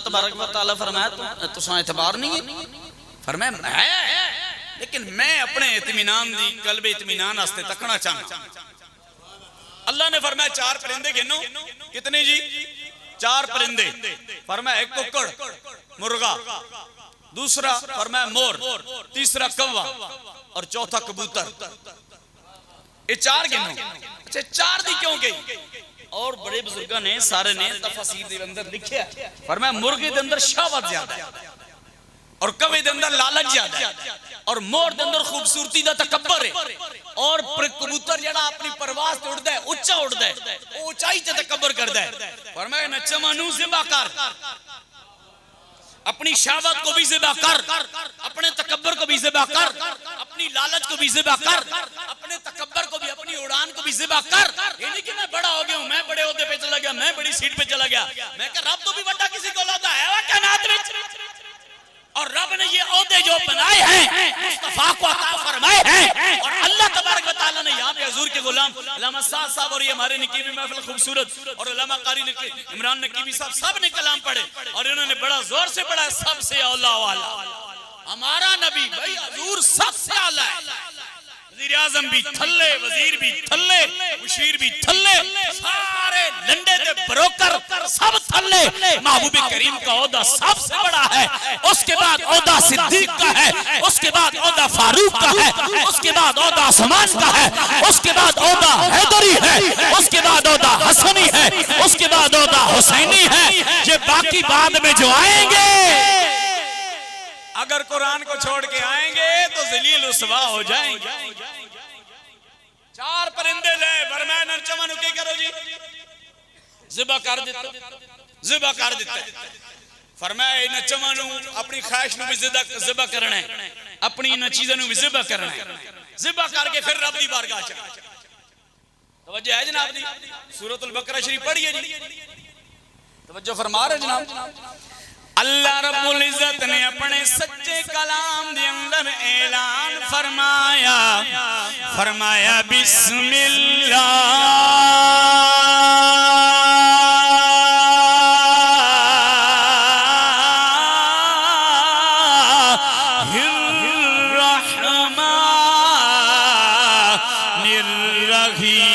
تبارک و تعالیٰ فرمایا تو ساں اعتبار نہیں ہے؟ فرمایا ہے لیکن میں اپنے اطمینان دی قلب اطمینان آستے تکنا چاہنا. اللہ نے فرمایا 4 پرندے گنو. کتنے جی؟ 4 پرندے. فرمایا ایک ککڑ مرغا، دوسرا فرمایا مور، تیسرا کوا اور چوتھا کبوتر. یہ 4 گنو. اچھا 4 دی کیوں گئی؟ اور بڑے بزرگاں نے سارے نے تفاسیر دے اندر لکھیا فرمایا مرغے دے اندر شہوت زیادہ ہے اور کوے دے اندر لالچ زیادہ ہے اور مور دے اندر خوبصورتی دا تکبر ہے اور کبوتر جڑا اپنی پرواز تے اڑدا ہے اونچا اڑدا ہے او اونچائی تے تکبر کردا ہے. فرمایا نچمانو ذبح کر، اپنی شہوت کو بھی ذبح کر، اپنے تکبر کو بھی ذبح کر، اپنی لالچ کو بھی ذبح کر، اپنے تکبر کو بھی، اپنی اڑان کو بھی ذبح کر. یہ نہیں کہ میں بڑا ہو گیا ہوں، میں بڑے عہدے پہ چلا گیا، میں بڑی سیٹ پہ چلا گیا. میں کہ رب تو بھی بڑا کسی کو لاتا ہے وہ کائنات میں، اور رب نے یہ عہدے جو بنائے ہیں مصطفیٰ کو عطا فرمائے ہیں. اور اللہ تبارک و تعالیٰ نے یہاں پہ حضور کے غلام علامہ سعد صاحب اور یہ ہمارے نقیبی محفل خوبصورت اور علامہ قاری عمران نقیبی صاحب سب نے کلام پڑھے اور انہوں نے بڑا زور سے پڑھا سب سے اولا والا ہمارا نبی. بھائی حضور سب سے اعلیٰ ہے. وزیر اعظم بھی تھلے، وزیر بھی تھلے، مشیر بھی تھلے، سارے لنڈے دے بروکر سب تھلے. محبوب کریم کا عہدہ سب سے بڑا ہے. اس کے بعد عہدہ صدیق کا ہے، اس کے بعد عہدہ فاروق کا ہے، اس کے بعد عہدہ عثمان کا ہے، اس کے بعد عہدہ حیدری ہے، اس کے بعد عہدہ حسنی ہے، اس کے بعد عہدہ حسینی ہے. یہ باقی بعد میں جو آئیں گے اگر قرآن کو چھوڑ کے آئیں گے تو ذلیل رسوا ہو جائیں گے. 4 پرندے لے. فرمایا نرچمانو کی کرو جی؟ ذبح کر دیتا، ذبح کر دیتا. فرمایا نرچمانو اپنی خواہش میں بھی ذبح کرنا ہے، اپنی ان چیزوں میں بھی ذبح کرنا ہے. ذبح کر کے پھر رب دی بارگاہ چاہ. توجہ ہے جناب دی؟ سورۃ البقرہ شریف پڑھیے جی. توجہ فرما رہے جناب. اللہ رب العزت نے اپنے سچے کلام دے اندر اعلان فرمایا، فرمایا بسم اللہ الرحمن الرحیم.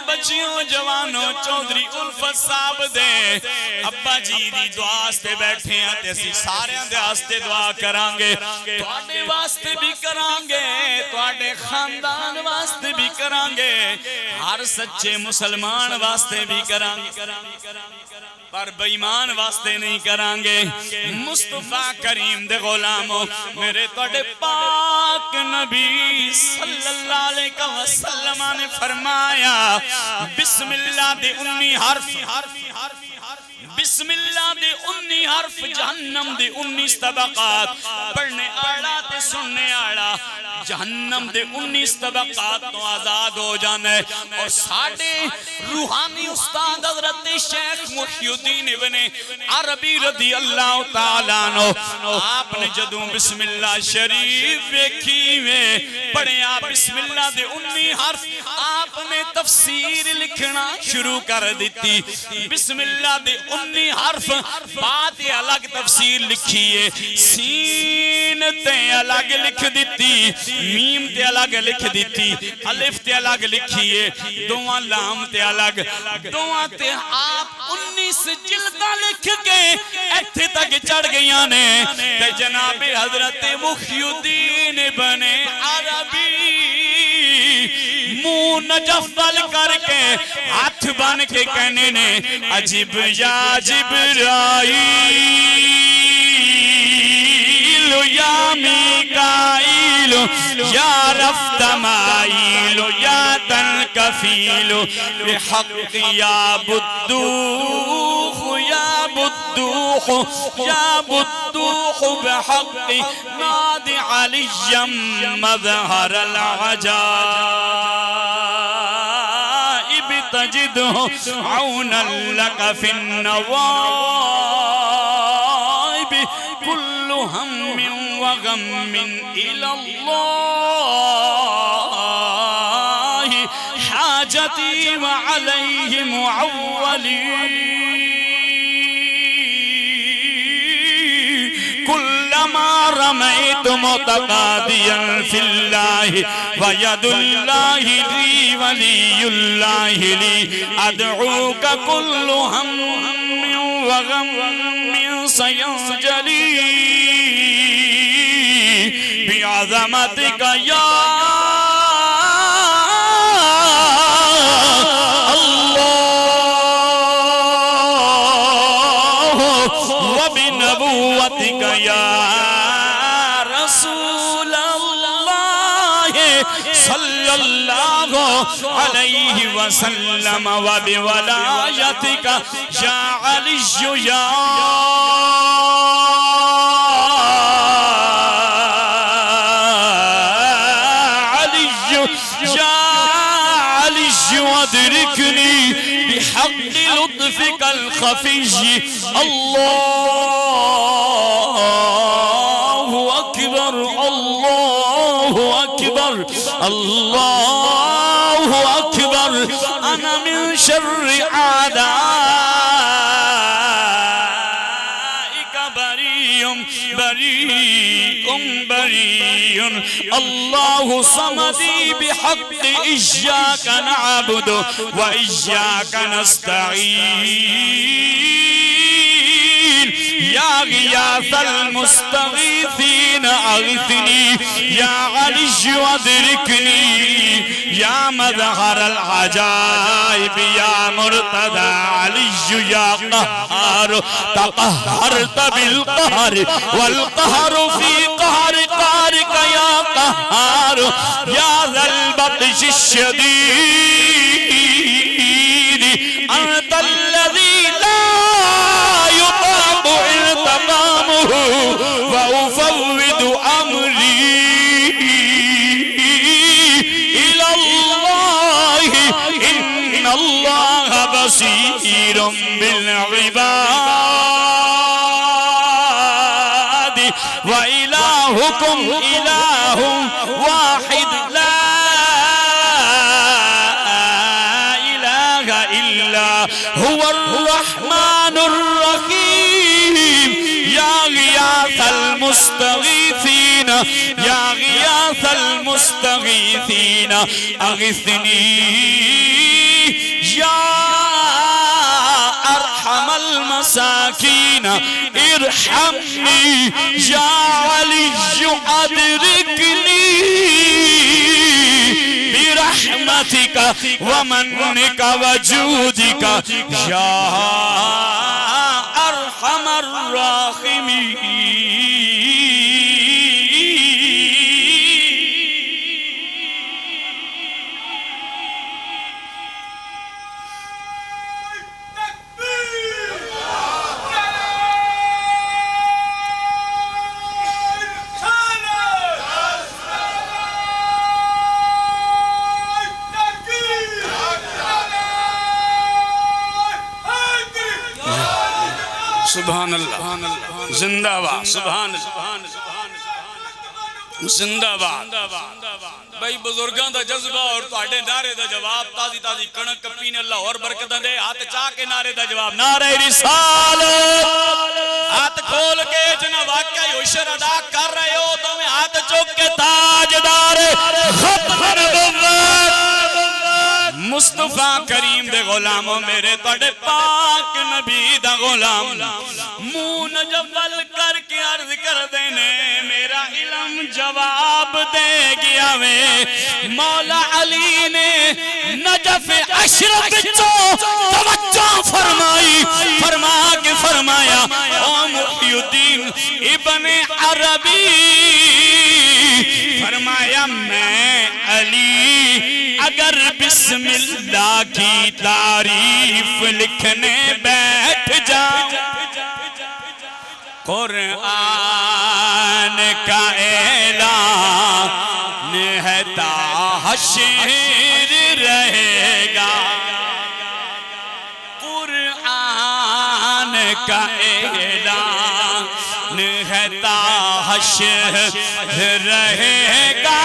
بچیوں جوانوں چودھری الفت صاحب دے ابا جی دی دعا سے بیٹھے ہیں تے اسی سارے دے واسطے دعا کرانگے، تواڈے واسطے بھی کرانگے، تواڈے خاندان واسطے بھی کرانگے، ہر سچے مسلمان واسطے بھی کرانگے، پر بے ایمان واسطے نہیں کرانگے. مصطفیٰ کریم دے غلاموں میرے تواڈے پاک نبی صلی اللہ علیہ وسلم نے فرمایا بسم اللہ دے 19 حرف، بسم اللہ دے 19 حرف، جہنم دے 19 طبقات. پڑھنے آڑا تے سننے آڑا جہنم دے 19 طبقات تو آزاد ہو جانا ہے. اور ساڑھے روحانی استاد حضرت شیخ محی الدین ابن عربی رضی اللہ تعالیٰ عنہ آپ نے جدوں بسم اللہ شریف ویکھی میں پڑھے آپ بسم اللہ دے 19 حرف آپ نے تفسیر لکھنا شروع کر دیتی. بسم اللہ دے 19 حرف بات الگ تفسیر لکھیے، سین تے الگ لکھ دیتی، میم تے الگ لکھ دیتی، الف تے الگ لکھیے، دواں لام تے الگ، دواں تے آپ 19 جلدہ لکھ کے ایتھے تک چڑھ گئیاں نے. تے جناب حضرت محی الدین ابن عربی منہ نجفل کر کے ہاتھ بن کے کہنے نے عجب یا جبرائیل یا میکائیل یا رفت مائیل یا تنکفیل بحق یا بدوخ یا بدوخ یا بدوخ بحق ناد علی مظہر العجائب تجدہ عونا لک فی النوائب كل هم وغم إلى الله حاجتي وعليه معولي كلما رميت متقاضيا في الله ويد الله لي ولي الله لي أدعوك كل هم وغم سينجلي بعظمتك يا وبنبوتك يا رسول الله صلى الله عليه وسلم وبولايتك يا علي يا وادركني بحق لطفك الخفي الله أكبر الله أكبر الله أكبر أنا من شر أعدائك بريء بريء بريء الله صمدي بحق إياك نعبد وإياك نستعين يا غياث المستغيثين أغثني يا علي وادركني يا مظهر العجائب يا مرتضى علي يا قهار تقهرت بالقهر والقهر في قهر قهرك يا قهار يا ذا البطش الشديد أنت الذي لا يطاق التقامه وأفوض أمري إلى الله إن الله بصير بالعباد وإلهكم إله واحد لا إله إلا هو الرحمن الرحيم يا غياث المستغيثين يا غياث المستغيثين أغثني يا أرحم المساكين ارحمني يا علي أدركني برحمتك ومنك وجودك يا أرحم الراحمين سبحان اللہ زندہ باد سبحان اللہ زندہ باد بھائی بزرگاں دا جذبہ اور تواڈے نعرے دا جواب تازی تازی کنک کپی نے اللہ اور برکتاں دے ہاتھ چاہ کے نعرے دا جواب نعرہ رسالت ہاتھ کھول کے جنہ واقعی عشر ادا کر رہے ہو تو میں ہاتھ چوک کے تاجدار ختم نبوت مصطفیٰ کریم دے غلاموں میرے توڑے پاک نبی دا غلام مون جبل کر کے عرض کر دینے میرا علم جواب دے گیا میں مولا علی نے نجف اشرف چو توجہ فرمائی فرما کے فرمایا او محی الدین ابن عربی فرمایا میں علی اگر بسم اللہ کی تعریف لکھنے بیٹھ جاؤں قرآن کا اعلان ہے تا حشر رہے گا قرآن کا اعلان نہتا حشر رہے گا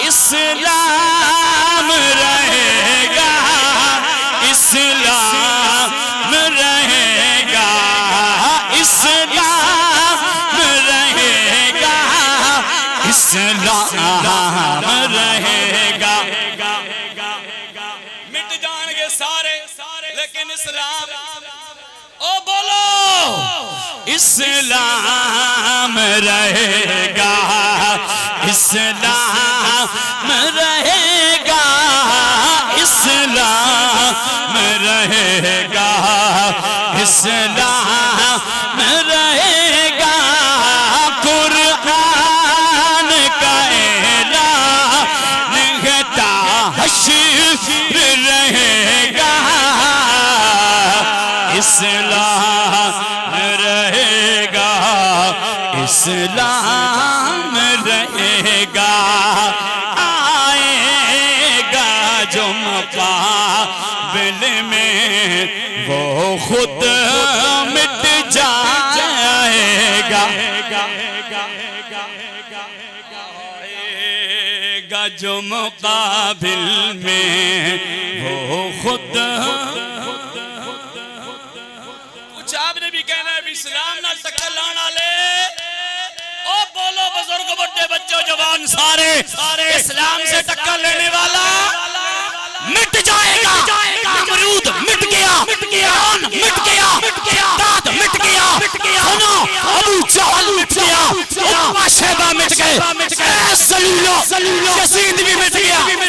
اسلام رہے گا اسلام رہے گا اسلام رہے گا اسلام رہے گا مٹ جان گے سارے لیکن اسلام او بولو اسلام رہے گا اسلام رہے گا اسلام رہے گا اسلام رہے گا قرآن کا اعلان ہے تا حشر رہے گا اسلام رہے گا اسلام رہے گا آئے گا جو مقابل میں وہ خود مٹ جائے گا آئے گا جو مقابل میں وہ خود آپ نے بھی کہنا ہے اسلام نہ ٹکر لانا لے او بولو بزرگ بڑے بچوں جوان سارے اسلام سے ٹکر لینے والا مٹ جائے گا نمرود مٹ گیا فرعون مٹ گیا داد مٹ گیا سنو ابو جہل مٹ گیا عتبہ شیبہ مٹ گئے اے سلولو یزید بھی مٹ گیا میں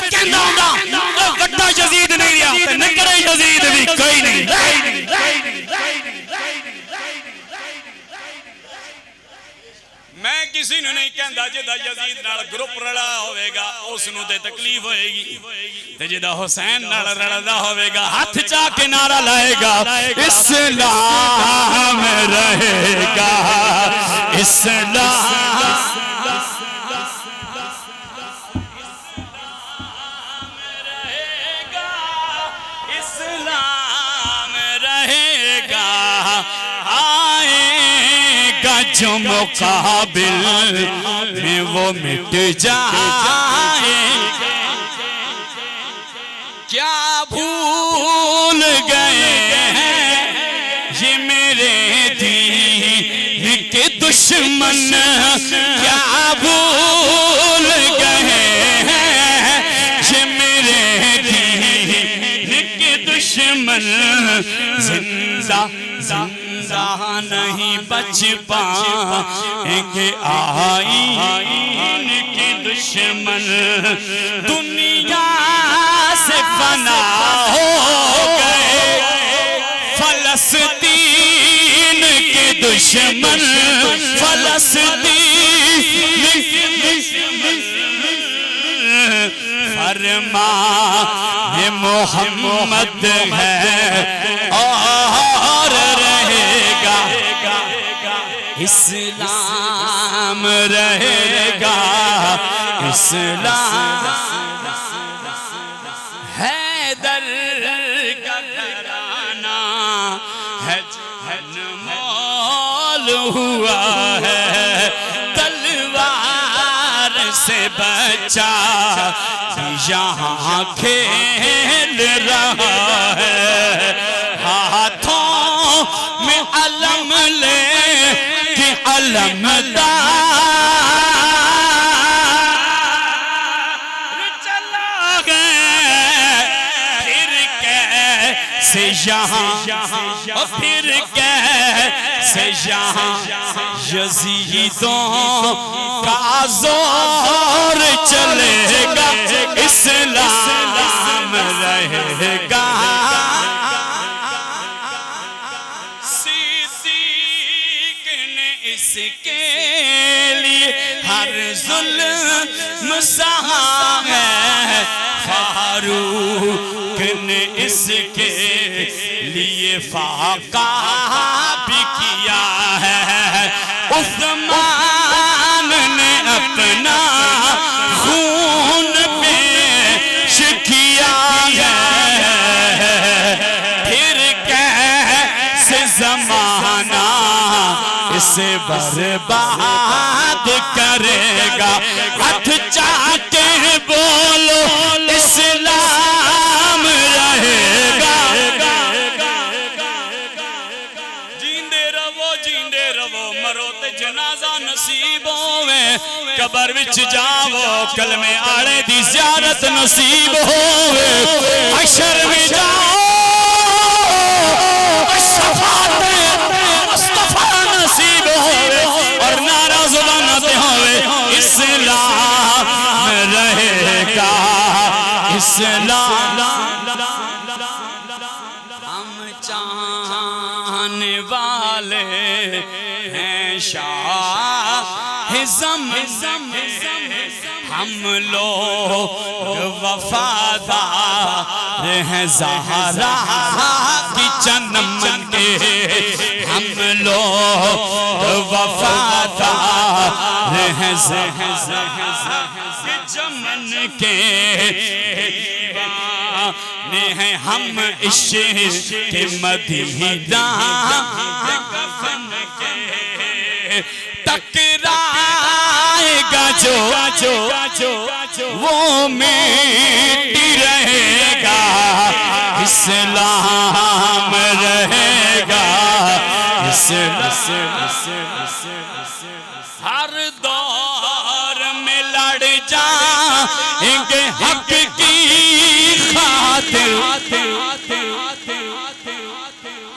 کہنا ہوں گا وڈا یزید نہیں رہا نکرے یزید بھی کوئی نہیں میں کسی نے نہیں کہندا جدا یزید نال گروپ رلا ہوئے گا اس نو تے تکلیف ہوئے گی تے جدا حسین نال رلدا ہوئے گا ہاتھ چا کے نعرہ لائے گا اسلام رہے گا اسلام جو مقابل میں وہ مٹ جائے کیا بھول گئے ہیں یہ میرے دین کے دشمن کیا بھول گئے ہیں یہ میرے دین کے دشمن زندہ نہیں بچ پائیں گے آئین کے دشمن دنیا سے فنا ہو گئے فلسطین کے دشمن فلسطین کے دشمن فرمان محمد ہے اور رہے گا اسلام رہے گا اسلام حیدر کا گھرانہ ہے جنمول ہوا ہے تلوار سے بچہ یہاں کھیل رہا ہے ہاتھوں میں علم لے کہ علمدار چلا گئے پھر کیسے یہاں پھر کیسے یہاں یزیدوں کا زور چلے گا اسلام رہے گا صدیق نے اس کے لیے ہر ظلم سہا ہے فاروق نے اس کے لیے فاقہ بھی کیا ہے عثمان نے اپنا خون پیش کیا ہے پھر کیسے زمانہ بات کرے گا ہاتھ چاٹے بولو اسلام رہے گا جیندے رہو مرو تے جنازہ نصیب ہوئے قبر وچ جاؤ کلمے آڑے دی زیارت نصیب ہوئے حشر میں جاؤ مصطفیٰ نصیب ہوئے اور نعرہ زبانت ہوئے اسلام رہے گا اسلام ہم چاہنے والے ہیں شاہ زم ہم لوگ وفادار ہیں زہرا کی چمن کے ہم لوگ وفادار ہیں زہرا کی چمن کے ہیں ہم عشق مدینہ کفن کے ٹکرائے گا جو وہ میٹی رہے گا اسلام رہے گا ہر دور میں لڑ جائیں گے حق کی خاطر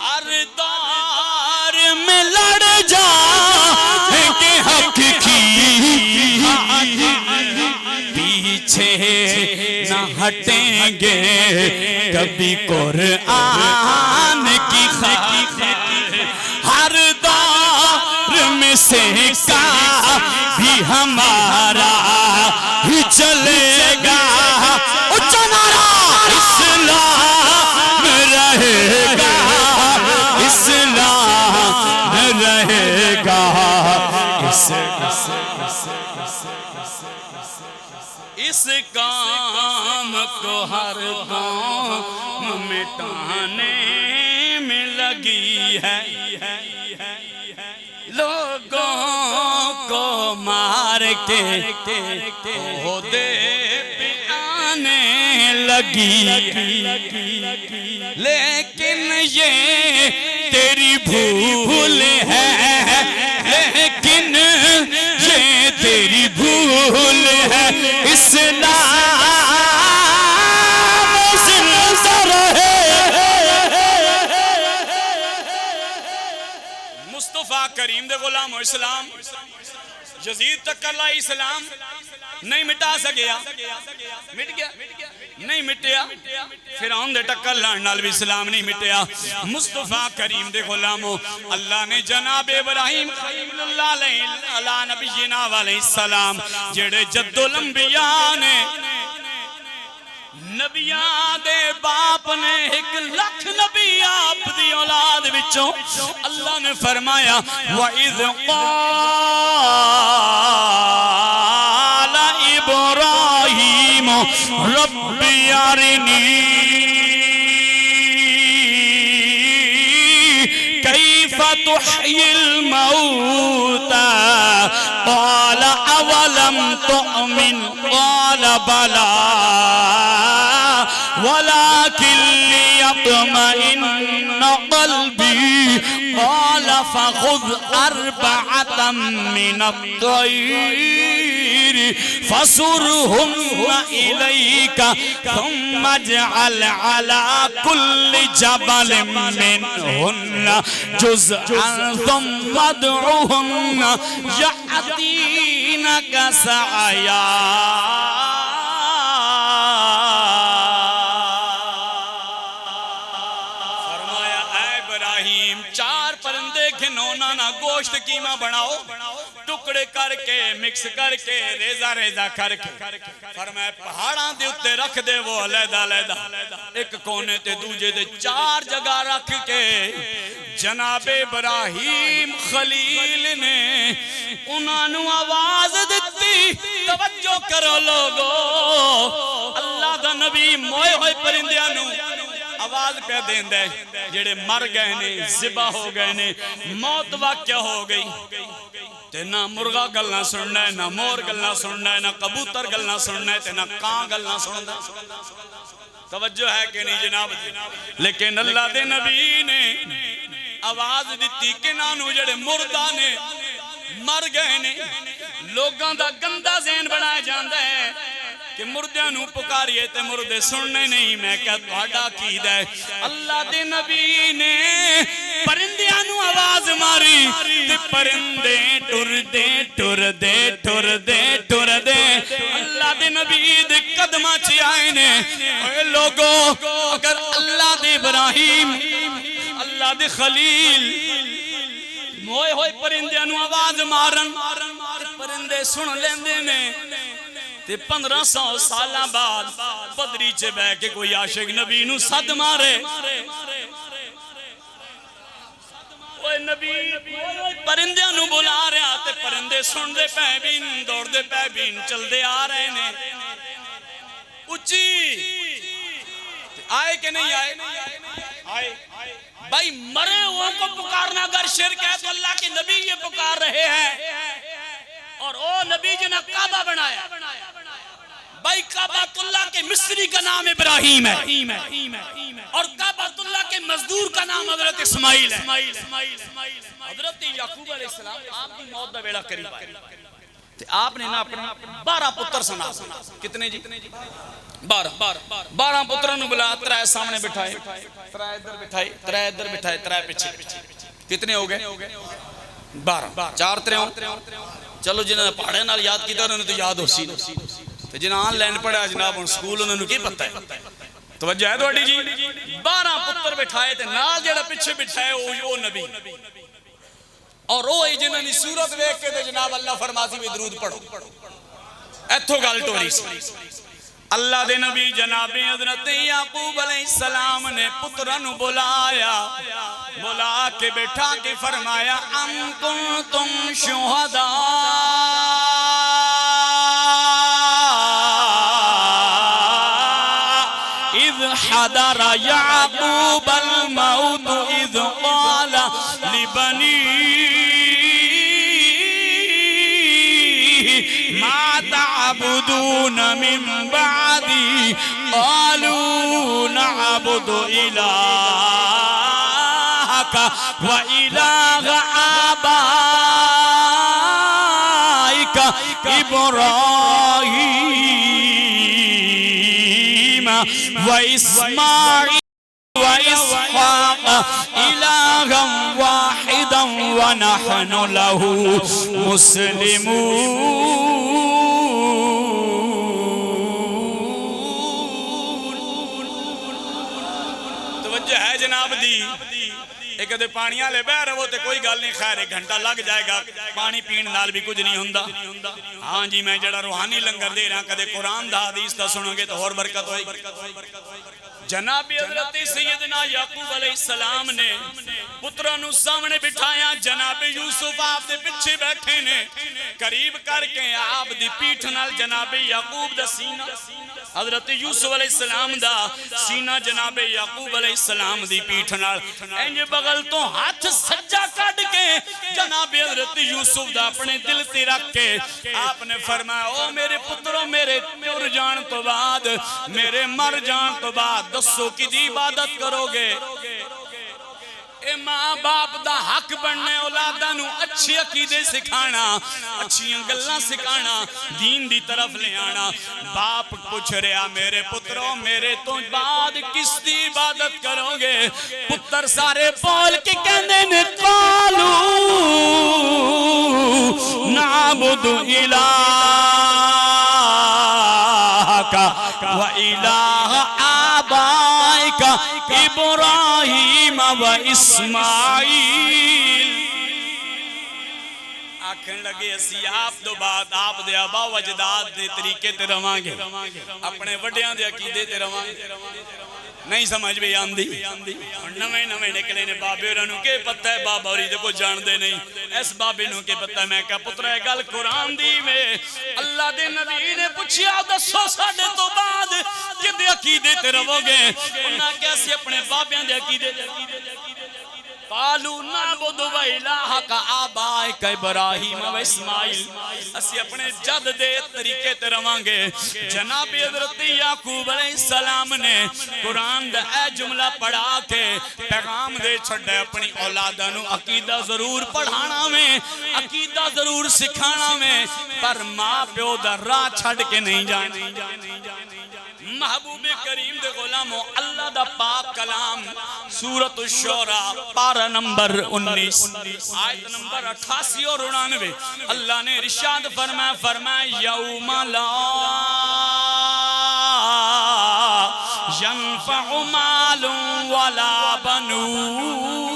ہر دور میں لڑ جائیں گے حق کی پیچھے نہ ہٹیں گے کبھی قرآن کی خاطر ہر دور میں سیکا بھی ہمارا ہی چلے گا اسلام رہے گا اسلام رہے گا اس کام کو ہر قوم مٹانے میں لگی ہے لوگوں کو مار کے عہدے پہ آنے لگی لیکن یہ تیری بھول ہے لیکن یہ تیری بھول ہے اسلام زندہ رہے مصطفیٰ کریم دے غلام و اسلام یزید تک اللہ اسلام نہیں مٹا سکیا مٹ گیا نہیں مٹیا فرعون دے ٹکر لان نال بھی اسلام نہیں مٹیا مصطفیٰ کریم دے غلاموں اللہ نے جناب ابراہیم خلیل اللہ علیہ نبینا علیہ السلام جڑے جد الانبیاء نے نبیان دے باپ نے 1,00,000 نبی آپ دی اولاد وچوں اللہ نے فرمایا وَإِذْ قَالَ إِبْرَاهِيمُ رَبِّ أَرِنِي كَيْفَ تُحْيِي الْمَوْتَى قَالَ أَوَلَمْ تُؤْمِنْ قَالَ بَلَى ولكن ليطمئن قلبي قال فخذ 4 من الطير فصرهن إليك ثم اجعل على كل جبل منهن جزءا ثم ادعهن يأتينك سعيا گوشت قیمہ بناؤ ٹکڑے کر کے مکس کر کے ریزہ ریزہ کر کے فرمایا پہاڑاں دے اتے رکھ دے وہ علیدہ علیدہ ایک کونے تے دوجے دے 4 جگہ رکھ کے جناب ابراہیم خلیل نے انہوں آواز دیتی توجہ کرو لوگو اللہ دا نبی موئے ہوئے پرندیاں نو آواز پہ دین دے جڑے مر گئے نے ذبح ہو گئے نے موت واقع ہو گئی تے نہ مرغا گلنا سننا ہے، نہ مور گلنا سننا ہے، نہ کبوتر گلنا سننا ہے، تے نہ کان گلنا سننا ہے۔ توجہ ہے کہ نہیں جناب؟ لیکن اللہ دے نبی نے آواز دیتی کہ نانو جڑے مردہ نے مر گئے نے، لوگاں دا گندہ ذہن بنایا جاندہ ہے کہ مردیاں نو پکاریے تے مردے سننے نہیں۔ میں کہا تہاڈا عقیدہ ہے؟ اللہ دے نبی نے پرندیاں نو آواز ماری تے پرندے ٹر دے ٹر دے ٹر دے ٹر دے اللہ دے نبی دے قدمہ چی آئے نے۔ اے لوگو اگر اللہ دے ابراہیم، اللہ دے خلیل موئے ہوئے پرندیاں نو آواز مارن، پرندے سن لیندے نے، تے 1500 سالہ بعد بدری چے بے کے کوئی عاشق نبی نو صد مارے۔ اوہ نبی پرندیاں نو بلا رہا تے پرندے سن دے پہ بین، دوڑ دے پہ بین، چل دے آ رہے نے۔ اچھی آئے کہ نہیں آئے؟ آئے بھائی مرے ہوں کو پکارنا اگر شرک ہے تو اللہ کے نبی یہ پکار رہے ہیں، اور او نبی جنہا کعبہ بنایا۔ بھائی کعبۃ اللہ کے مصری کا نام ابراہیم ہے، اور کعبۃ اللہ کے مزدور کا نام حضرت اسماعیل ہے۔ حضرت یعقوب علیہ السلام آپ کی موت دا ویڑا قریب آئے، آپ نے نا اپنا 12 پتر سنا۔ کتنے جی؟ 12 پتروں نے بلا، 3 سامنے بٹھائے، 3 ادھر بٹھائے، 3 ادھر بٹھائے، 3 پیچھے۔ کتنے ہو گئے؟ 12۔ 4 3 چلو جنہوں نے پہاڑے نال یاد کیتا انہوں نے تو یاد ہو سی، تو جنہوں آن لائن پڑھا جناب ان سکول انہوں نے کی پتہ ہے؟ توجہ ہے دوڑی جی؟ 12 پتر بٹھائے تھے، نال جڑا پیچھے بٹھائے وہ نبی، اور وہ جنہوں نے صورت دیکھ کے جناب اللہ فرماتی بھی درود پڑھو۔ ایتھو گل ٹوری سی۔ اللہ دے نبی جناب حضرت یعقوب علیہ السلام نے پترانو بلایا، بلا کے بیٹھا کے فرمایا ام کنتم شہداء اذ حضر یعقوب الموت اذ قال لبنی ما تعبدون من بعدی قالوا نعبد الہک و الہ آبائک ابراہیم و اسماعیل وإسحاق إلها واحدا ونحن له مسلمون۔ توجہ ہے جناب دی؟ ایک دے پانیاں لے بہ رہو تے کوئی گل نہیں، خیر 1 گھنٹہ لگ جائے گا، پانی پین نال بھی کچھ نہیں ہوندا۔ ہاں جی میں جڑا روحانی لنگر دے رہا، کدے قرآن دا حدیث دا سنو گے تو اور برکت ہوئی۔ جناب حضرت سیدنا یعقوب علیہ السلام نے پترانو سامنے بٹھایا، جناب یوسف آپ دے پچھے بیٹھے نے، قریب کر کے آپ دی پیٹھ نال جناب یعقوب دا سینہ، حضرت یوسف علیہ السلام دا سینہ جناب یعقوب علیہ السلام دی پیٹھ نال انج بغل تو ہاتھ سجا کٹ کے جناب حضرت یوسف دا اپنے دل تے رکھ کے آپ نے فرمایا او میرے پتروں، میرے ٹر جان تو بعد، میرے مر جان تو بعد دسو کی دی عبادت کرو گے؟ اے ماں باپ دا حق بننے اولادہ نو اچھی عقیدے سکھانا، اچھی گلاں سکھانا، دین دی طرف لے آنا۔ باپ پوچھ رہا میرے پتروں میرے تو بعد کس دی عبادت کرو گے؟ پتر سارے بول کے کہنے نے قالو نعبد الہک و الہ آبائک ابراہیم و اسماعیل۔ آکھن لگے اسی آپ دو بات آپ دے آبا و اجداد دے طریقے تے رواں گے، اپنے وڈیاں دے عقیدے تے رواں گے۔ نہیں سمجھ بھی آندھی، نویں نویں نکلے نے بابے رنو کے پتہ ہے بابا اور کو جان دے نہیں، اس بابے نو کے پتہ ہے۔ میں کہا پترہ گل قرآن دی میں اللہ دے نبی نے پوچھیا دسو ساڑھے تو بعد کہ دے عقیدے تے رو گے؟ انہاں کیا سی اپنے بابیاں دے عقیدے تے قالوا نعبد الہک آبائک ابراہیم و اسماعیل اسی اپنے جد دے طریقے تے رواں گے جناب حضرت یعقوب علیہ السلام نے قرآن دا اے جملہ پڑھا کے پیغام دے چھڑے اپنی اولادہ نو عقیدہ ضرور پڑھانا میں عقیدہ ضرور سکھانا میں پر ماں پیو دا راہ چھڑ کے نہیں جانے محبوب کریم دے غلاموں اللہ دا پاک کلام سورۃ الشورى پارہ نمبر 19 آیت نمبر 88 اور 99 اللہ نے ارشاد فرمایا یوم لا ينفع مال ولا بنون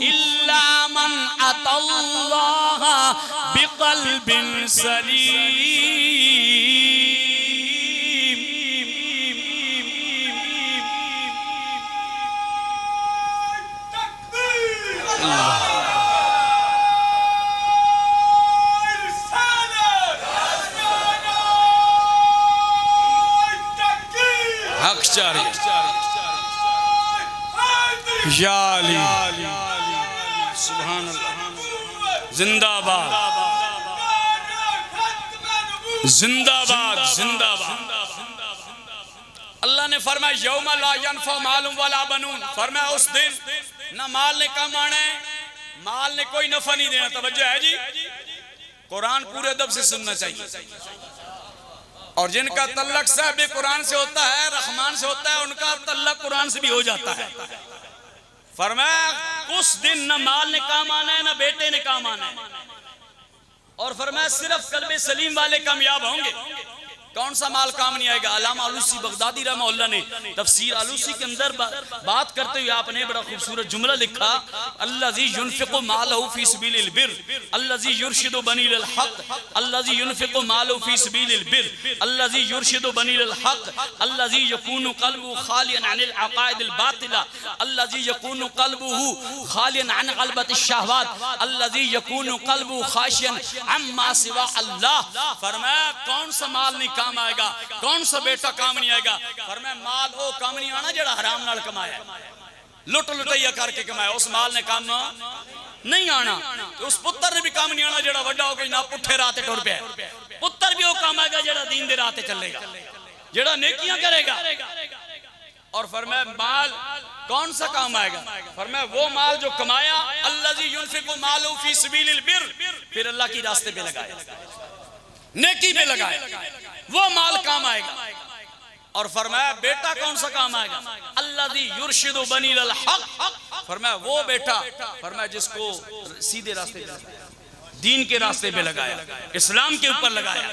إلا من أتى الله بقلب سليم یا علی سبحان اللہ زندہ باد زندہ باد زندہ باد اللہ نے فرمایا یوم لا ینفع مال ولا بنون فرمایا اس دن نہ مال نے کام آنا ہے مال نے کوئی نفع نہیں دینا توجہ ہے جی قرآن پورے ادب سے سننا چاہیے اور جن کا تعلق صاحب قرآن سے ہوتا ہے رحمان سے ہوتا ہے ان کا تعلق قرآن سے بھی ہو جاتا ہے فرمایا اس دن نہ مال نے کام آنا ہے نہ بیٹے نے کام آنا ہے اور فرمایا صرف قلب سلیم والے کامیاب ہوں گے کون سا مال کام نہیں آئے گا علامہ علوسی بغدادی رحمہ اللہ نے تفسیر علوسی کے اندر بات کرتے ہوئے آپ نے بڑا خوبصورت جملہ لکھا الذی ينفق مالہ فی سبیل البر الذی یرشد بنی للحق الذی ينفق مالہ فی سبیل البر الذی یرشد بنی للحق الذی یکون قلبہ خالیا عن العقائد الباطلہ الذی یکون قلبہ خالیا عن غلبۃ الشہوات الذی یکون قلبہ خاشعا عما سوا اللہ فرمایا کون سا مال نہیں کام آئے گا کون سا بیٹا کام نہیں آئے گا فرمایا مال وہ کام نہیں آنا جڑا حرام نال کمایا لٹ لٹیا کر کے کمایا اس مال نے کام نہیں آنا اس پتر نے بھی کام نہیں آنا جڑا وڈا ہو گئی نہ پٹھے راتے ٹر پہ پتر بھی وہ کام آئے گا جڑا دین دے راتے چلے گا جڑا نیکیاں کرے گا اور فرمایا مال کون سا کام آئے گا فرمایا وہ مال جو کمایا الذی ينفق مالہ فی سبیل البر پھر اللہ کی راستے پہ لگایا نیکی پہ لگایا وہ مال کام آئے گا اور فرمایا بیٹا کون سا کام آئے گا الذی یرشد بنی للحق فرمایا وہ بیٹا فرمایا جس کو سیدھے راستے پہ دین کے راستے پہ لگایا اسلام کے اوپر لگایا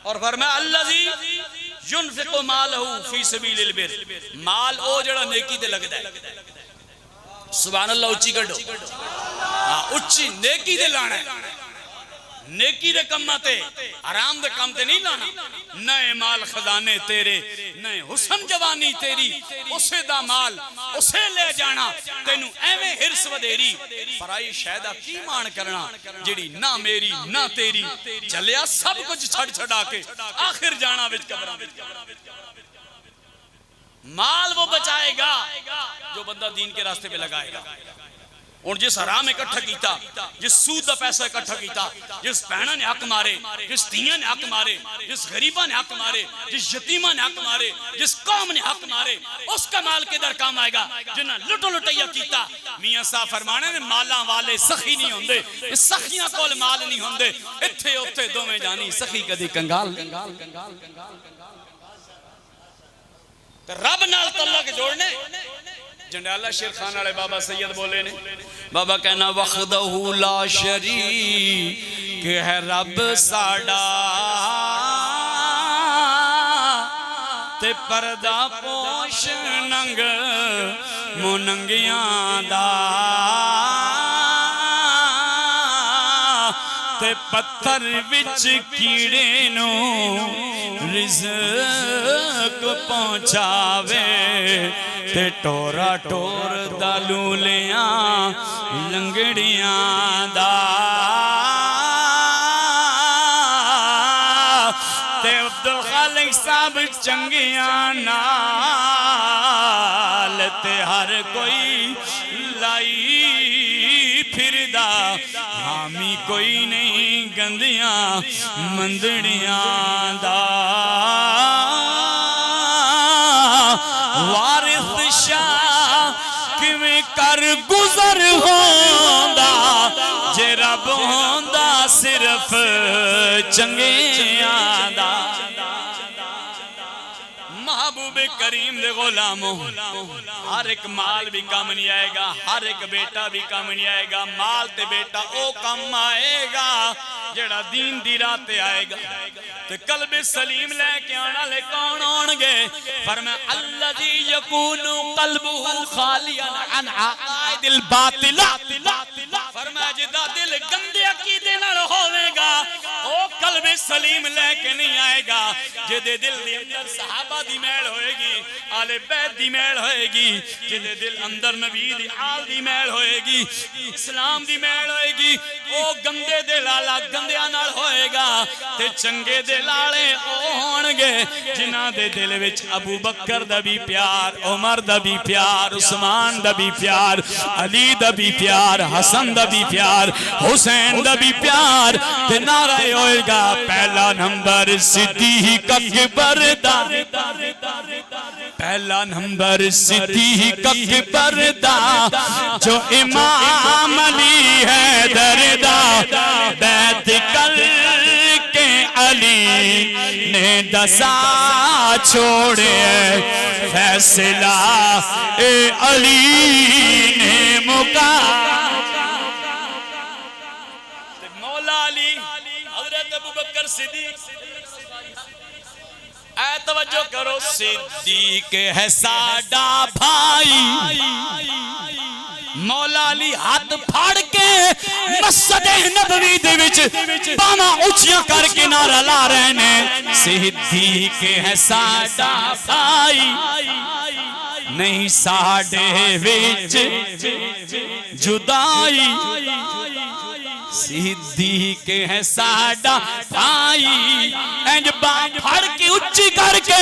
اور فرمایا الذی ينفق مالہ فی سبیل البر مال او جڑا نیکی تے لگدا ہے سبحان اللہ اچھی کڈو اچھی نیکی تے لانا ہے نیکی دے کمہ تے حرام دے کم تے نہیں لانا نئے مال خزانے تیرے نئے حسن جوانی تیری اسے دا مال اسے لے جانا تینوں ایویں ہرس ودیری پرائی شہدہ کی مان کرنا جڑی نہ میری نہ تیری چلیا سب کچھ چھڑ چھڑا کے آخر جانا وچ قبراں مال وہ بچائے گا جو بندہ دین کے راستے پہ لگائے گا اور جس حرام اکٹھا کیتا جس سود دا پیسہ اکٹھا کیتا جس بہنہ نے حق مارے جس دیاں نے حق مارے جس غریبہ نے حق مارے جس یتیمہ نے حق مارے جس قوم نے حق مارے اس کا مال کے در کام آئے گا جنہ لٹو لٹیا کیتا میاں صاحب فرمانے میں مالاں والے سخی نہیں ہوندے اس سخیاں کول مال نہیں ہوندے اتھے اتھے دو میں جانی سخی کدی کنگال رب نال تعلق جوڑنے جنڈالہ شیر خان والے بابا سید بولے نے بابا کہنا وحدہ لا شریک ہے رب ساڑا تے پردہ پوش ننگ مننگیاں دا تے پتھر وچ کیڑے نو رزق پہنچاوے تے ٹورا ٹور دلولیاں لنگڑیاں دا تے عبدالخالق صاحب چنگیاں نال تے ہر کوئی لائی پھردا حامی کوئی نہیں گندیاں مندڑیاں دا وارث شاہ کیویں کر گزر ہوندا جے رب ہوندا صرف چنگیاں دا محبوب کریم دے غلاموں ہر ایک مال بھی کام نہیں آئے گا ہر ایک بیٹا بھی کام نہیں آئے گا مال تے بیٹا او کام آئے گا جڑا دین دی راہ تے آئے گا تے قلب سلیم لے کے آنا لے کون آنگے فرمایا الذی یکون قلبہ خالیا عن عقائد الباطل فرمایا جدا دل گندے عقیدے نال ہوے گا او قلب سلیم لے کے نہیں آئے گا جدے دل دی اندر صحابہ دی میل ہوئے گی آل بیت دی میل ہوئے گی جدے دل اندر نبی دی آل دی میل ہوئے گی اسلام دی میل ہوئے گی او گندے دل آلہ گندیاں نال ہوئے گا تے چنگے دل آلے او ہونگے جنہ دے دل وچ ابو بکر دا بھی پیار عمر دا بھی پیار عثمان دا بھی پیار علی دا بھی پیار حسن دا بھی پیار حسین دا بھی پیار تے نعرہ ہوئے گا پہلا نمبر صدیق اکبر دا پہلا نمبر صدیق اکبر دا جو امام علی ہے دردا بیعت کر کے علی نے دسا چھوڑے فیصلہ اے علی نے مکا مولا علی حضرت ابو بکر صدیق اے توجہ کرو صدیق ہے ساڈا بھائی مولا علی ہاتھ پھاڑ کے مسجد نبوی دے وچ باواں اونچیاں کر کے نعرہ لا رہے نے صدیق ہے ساڈا بھائی نہیں ساڈے وچ جدائی صدیق ہے ساڈا بھائی انج باں پھڑ کے اونچی کر کے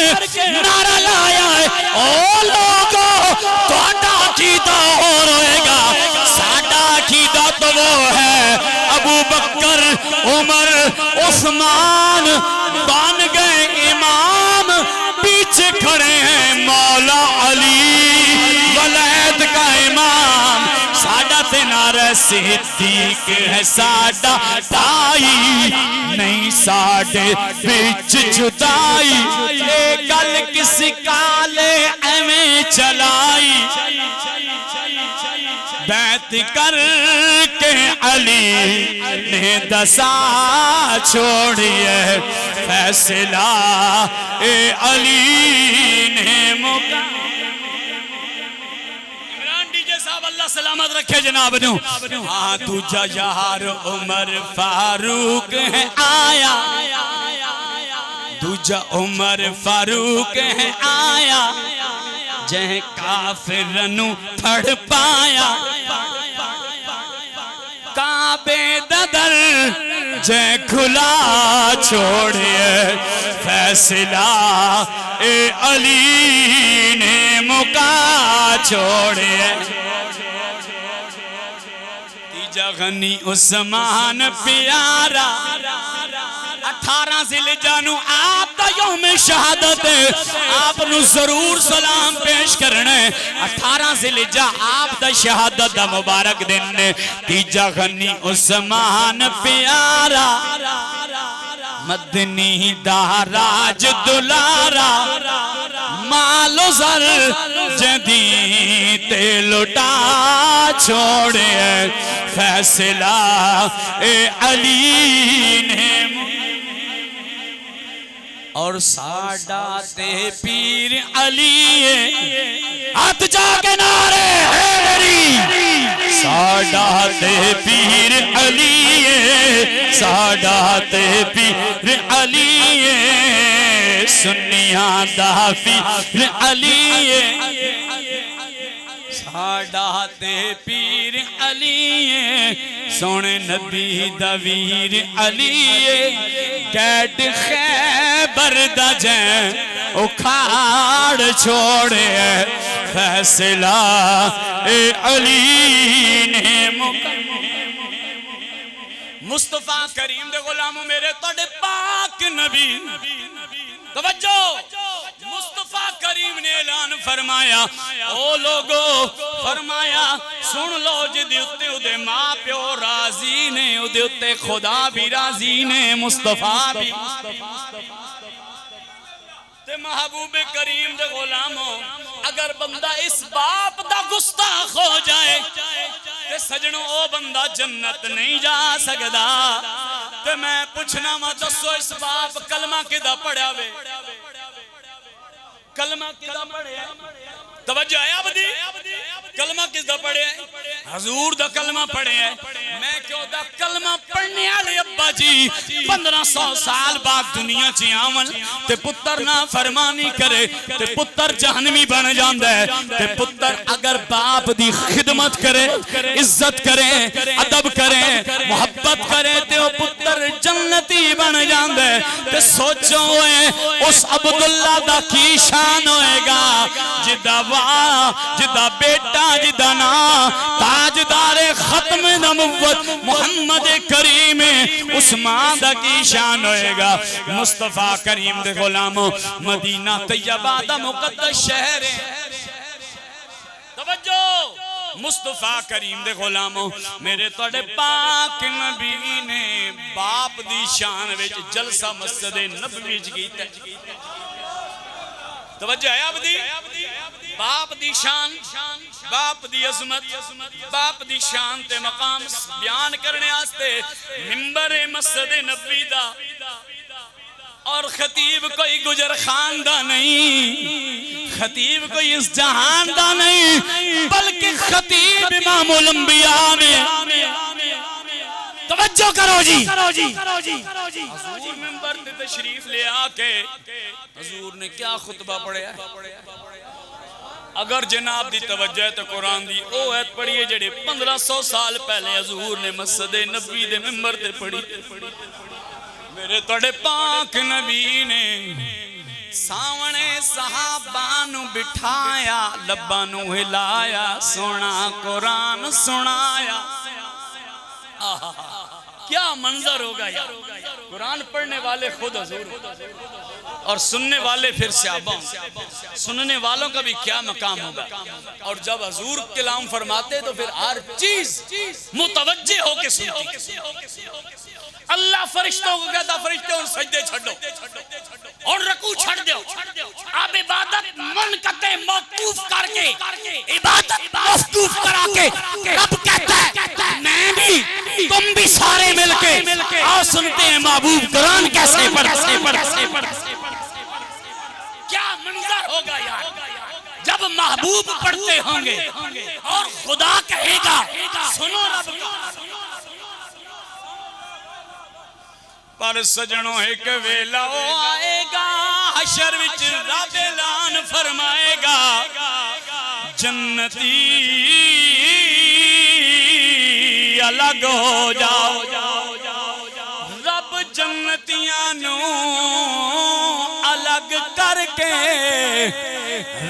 نعرہ لایا ہے او لوگو تہاڈا عقیدہ اور ہوئے گا ساڈا عقیدہ تو وہ ہے ابو بکر عمر عثمان بن گئے امام پیچھے کھڑے ہیں مولا علی ولید کا امام ساڈا تے نعرہ صدیق ہے ساڈا بھائی نہیں ساڈے وچ جدائی اے گل کس کالے ایویں چلائی بیعت کر کے علی نے دسا چھوڑیے فیصلہ اے علی نے مکا اللہ سلامت رکھے جناب نو ہاں دوجا یار عمر فاروق ہے آیا دوجا عمر فاروق ہے آیا جہ کافر نو پھڑ پایا کعبے ددر جہ کھلا چھوڑے فیصلہ اے علی نے مکا چھوڑے غنی عثمان پیارا 18 ذوالحجہ نو آپ دا یوم شہادت آپ نو ضرور سلام پیش کرنے 18 ذوالحجہ آپ دا شہادت دا مبارک دن نے تیجا غنی عثمان پیارا مدنی دا راج دلارا مال و زر جدی تے لٹا چھوڑے فیصلہ اے علی نے اور ساڈا تے پیر علی ہاتھ جا کے نعرے حیدری ساڈا تے پیر علی ساڈا تے پیر علی سنیاں دا پیر علی ساڈا تے پیر علی سونے نبی دا ویر علی کیٹ خیبر دا جیں اکھاڑ چھوڑے فیصلہ علی نے مصطفیٰ کریم دے غلاموں میرے توڑے پاک نبی توجہ مصطفیٰ کریم نے اعلان فرمایا او لوگو فرمایا سن لو جدی اتے ادھے ماں پیو راضی نے ادھے اتے خدا بھی راضی نے مصطفیٰ بھی تے محبوب کریم دے غلاموں اگر بندہ اس باپ دا گستاخ ہو جائے تے سجنوں او بندہ جنت نہیں جا سکدا تے میں پوچھنا ما دسو اس باپ کلمہ کدا پڑھیا وے کلمہ کدا پڑھیا توجہ ہے عبدی کلمہ کس دا پڑھے ہیں حضور دا کلمہ پڑھے ہیں میں کیوں دا کلمہ پڑھنے آلے ابا جی 1500 سال بعد دنیا چی آمن تے پتر نہ فرمانی کرے تے پتر جہنمی بن جاندہ ہے تے پتر اگر باپ دی خدمت کرے عزت کرے ادب کرے محبت کرے تے وہ پتر جنتی بن جاندہ ہے تے سوچو ہوئے اس عبداللہ دا کی شان ہوئے گا جدہ بیٹا جدہ نا تاجدار ختم نبوت محمد کریم عثمان دا کی شان ہوئے گا مصطفیٰ کریم دے غلاموں مدینہ طیبہ دا مقدس شہر توجہ مصطفیٰ کریم دے غلاموں میرے توڑے پاک نبی نے باپ دی شان وچ جلسہ مسجد نبوی کیتا توجہ ہے عبدی باپ دی شان باپ دی عظمت باپ دی شان تے مقام بیان کرنے آستے منبر مسجد نبوی دا اور خطیب کوئی گجر خان دا نہیں خطیب کوئی اس جہان دا نہیں بلکہ خطیب امام الانبیاء میں توجہ کرو جی حضور منبر تے تشریف لے آکے حضور نے کیا خطبہ پڑھیا ہے اگر جناب دی توجہ ہے تو قرآن دی او ایت پڑھیے جڑے 1500 سال پہلے حضور نے مسجد نبوی دے منبر تے پڑھی میرے توڑے پاک نبی نے ساونے صحابانو بٹھایا لبانو ہلایا سونا قرآن سنایا کیا منظر ہوگا یار قرآن پڑھنے والے خود حضور اور سننے والے پھر صحابہ سننے والوں کا بھی کیا مقام ہوگا اور جب حضور کلام فرماتے تو پھر ہر چیز متوجہ ہو کے سنتی اللہ فرشتوں کو کہتا فرشتے اور سجدے چھڑو اور رکوع چھڑ دیو آپ عبادت منقطع موقوف کر کے عبادت موقوف کرا کے رب کہتا ہے میں بھی تم بھی سارے مل کے آؤ سنتے ہیں محبوب قرآن کیسے پڑھتے کیا منظر ہوگا یار جب محبوب پڑھتے ہوں گے اور خدا کہے گا سنو رب کا پر سجنوں ایک ویلا آئے گا حشر وچ رب اعلان فرمائے گا جنتی الگ ہو جاؤ رب جنتیاں نو الگ کر کے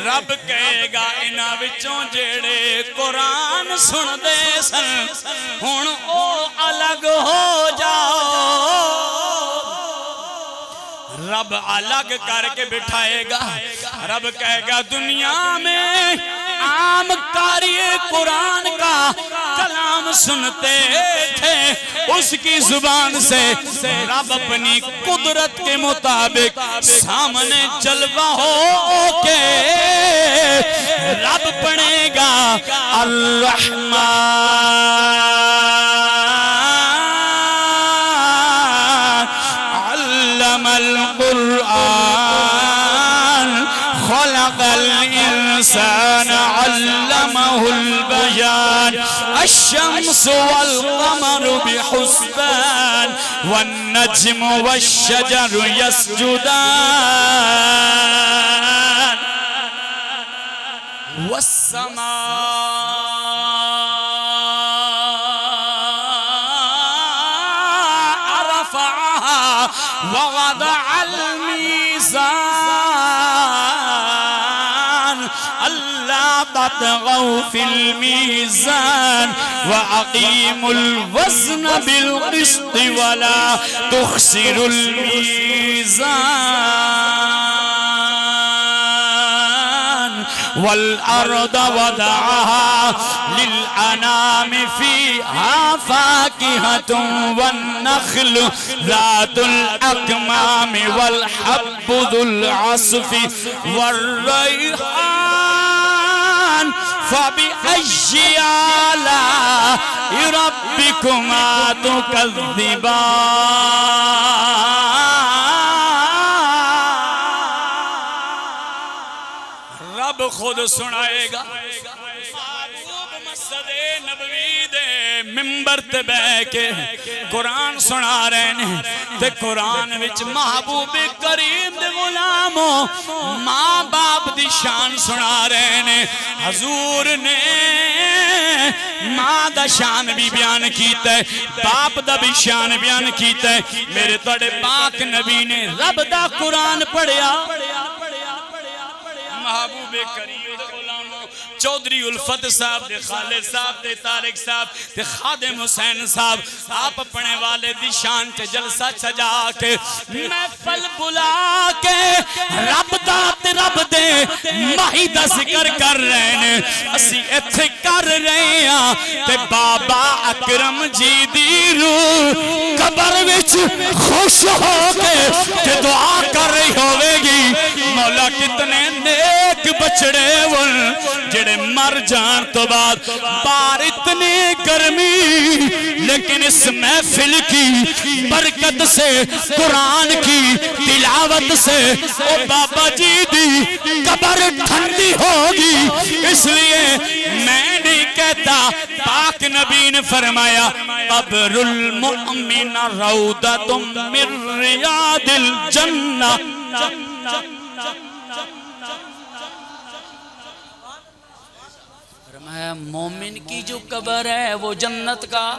رب کہے گا انہاں وچوں جیڑے قرآن سن دے سن ہن او الگ ہو جاؤ رب الگ کر کے بٹھائے گا رب کہے گا دنیا میں عام قاری قرآن کا کلام سنتے تھے اس کی زبان سے رب اپنی قدرت کے مطابق سامنے جلوہ ہو کے رب پڑھے گا الرحمن علم القرآن خلق الإنسان علمه البيان الشمس والقمر بحسبان والنجم والشجر يسجدان والسماء رفعها ووضع الميزان اللہ تطغوا في الميزان وأقيموا الوزن بالقسط ولا تخسروا الميزان والأرض وضعها للأنام فيها فاكهة والنخل ذات الأكمام والحب ذو العصف والريحان فبأي آلاء ربكما تكذبان رب خود سنائے گا محبوب مسجد نبوی دے ممبر تے بے کے قرآن سنا رہے ہیں تے قرآن وچ محبوب کریم دے غلاموں ماں باپ دی شان سنا رہے ہیں حضور نے ماں دا شان بھی بیان کیتا ہے باپ دا بھی شان بیان کیتا ہے میرے توڑے پاک نبی نے رب دا قرآن پڑھیا محبوب کریم دے غلاموں چودھری الفت صاحب دے خالد صاحب دے طارق صاحب دے خادم حسین صاحب آپ اپنے والد دی شان تے جلسہ سجا کے محفل بلا کے رب دا تے رب دے ماہی دا ذکر کر رہے ہیں اسی ایتھے کر رہے ہیں تے بابا اکرم جی دی روح قبر وچ خوش ہو کے تے دعا کر رہی ہوئے گی مولا کتنے نیک بچڑے ون جڑے مر جان تو بعد بار اتنی گرمی لیکن اس محفل کی برکت سے قرآن کی تلاوت سے او بابا جی دی قبر ٹھنڈی ہوگی اس لیے میں نہیں کہتا پاک نبی نے فرمایا قبر المؤمن روضۃ من ریاض الجنہ مومن کی جو قبر ہے وہ جنت کا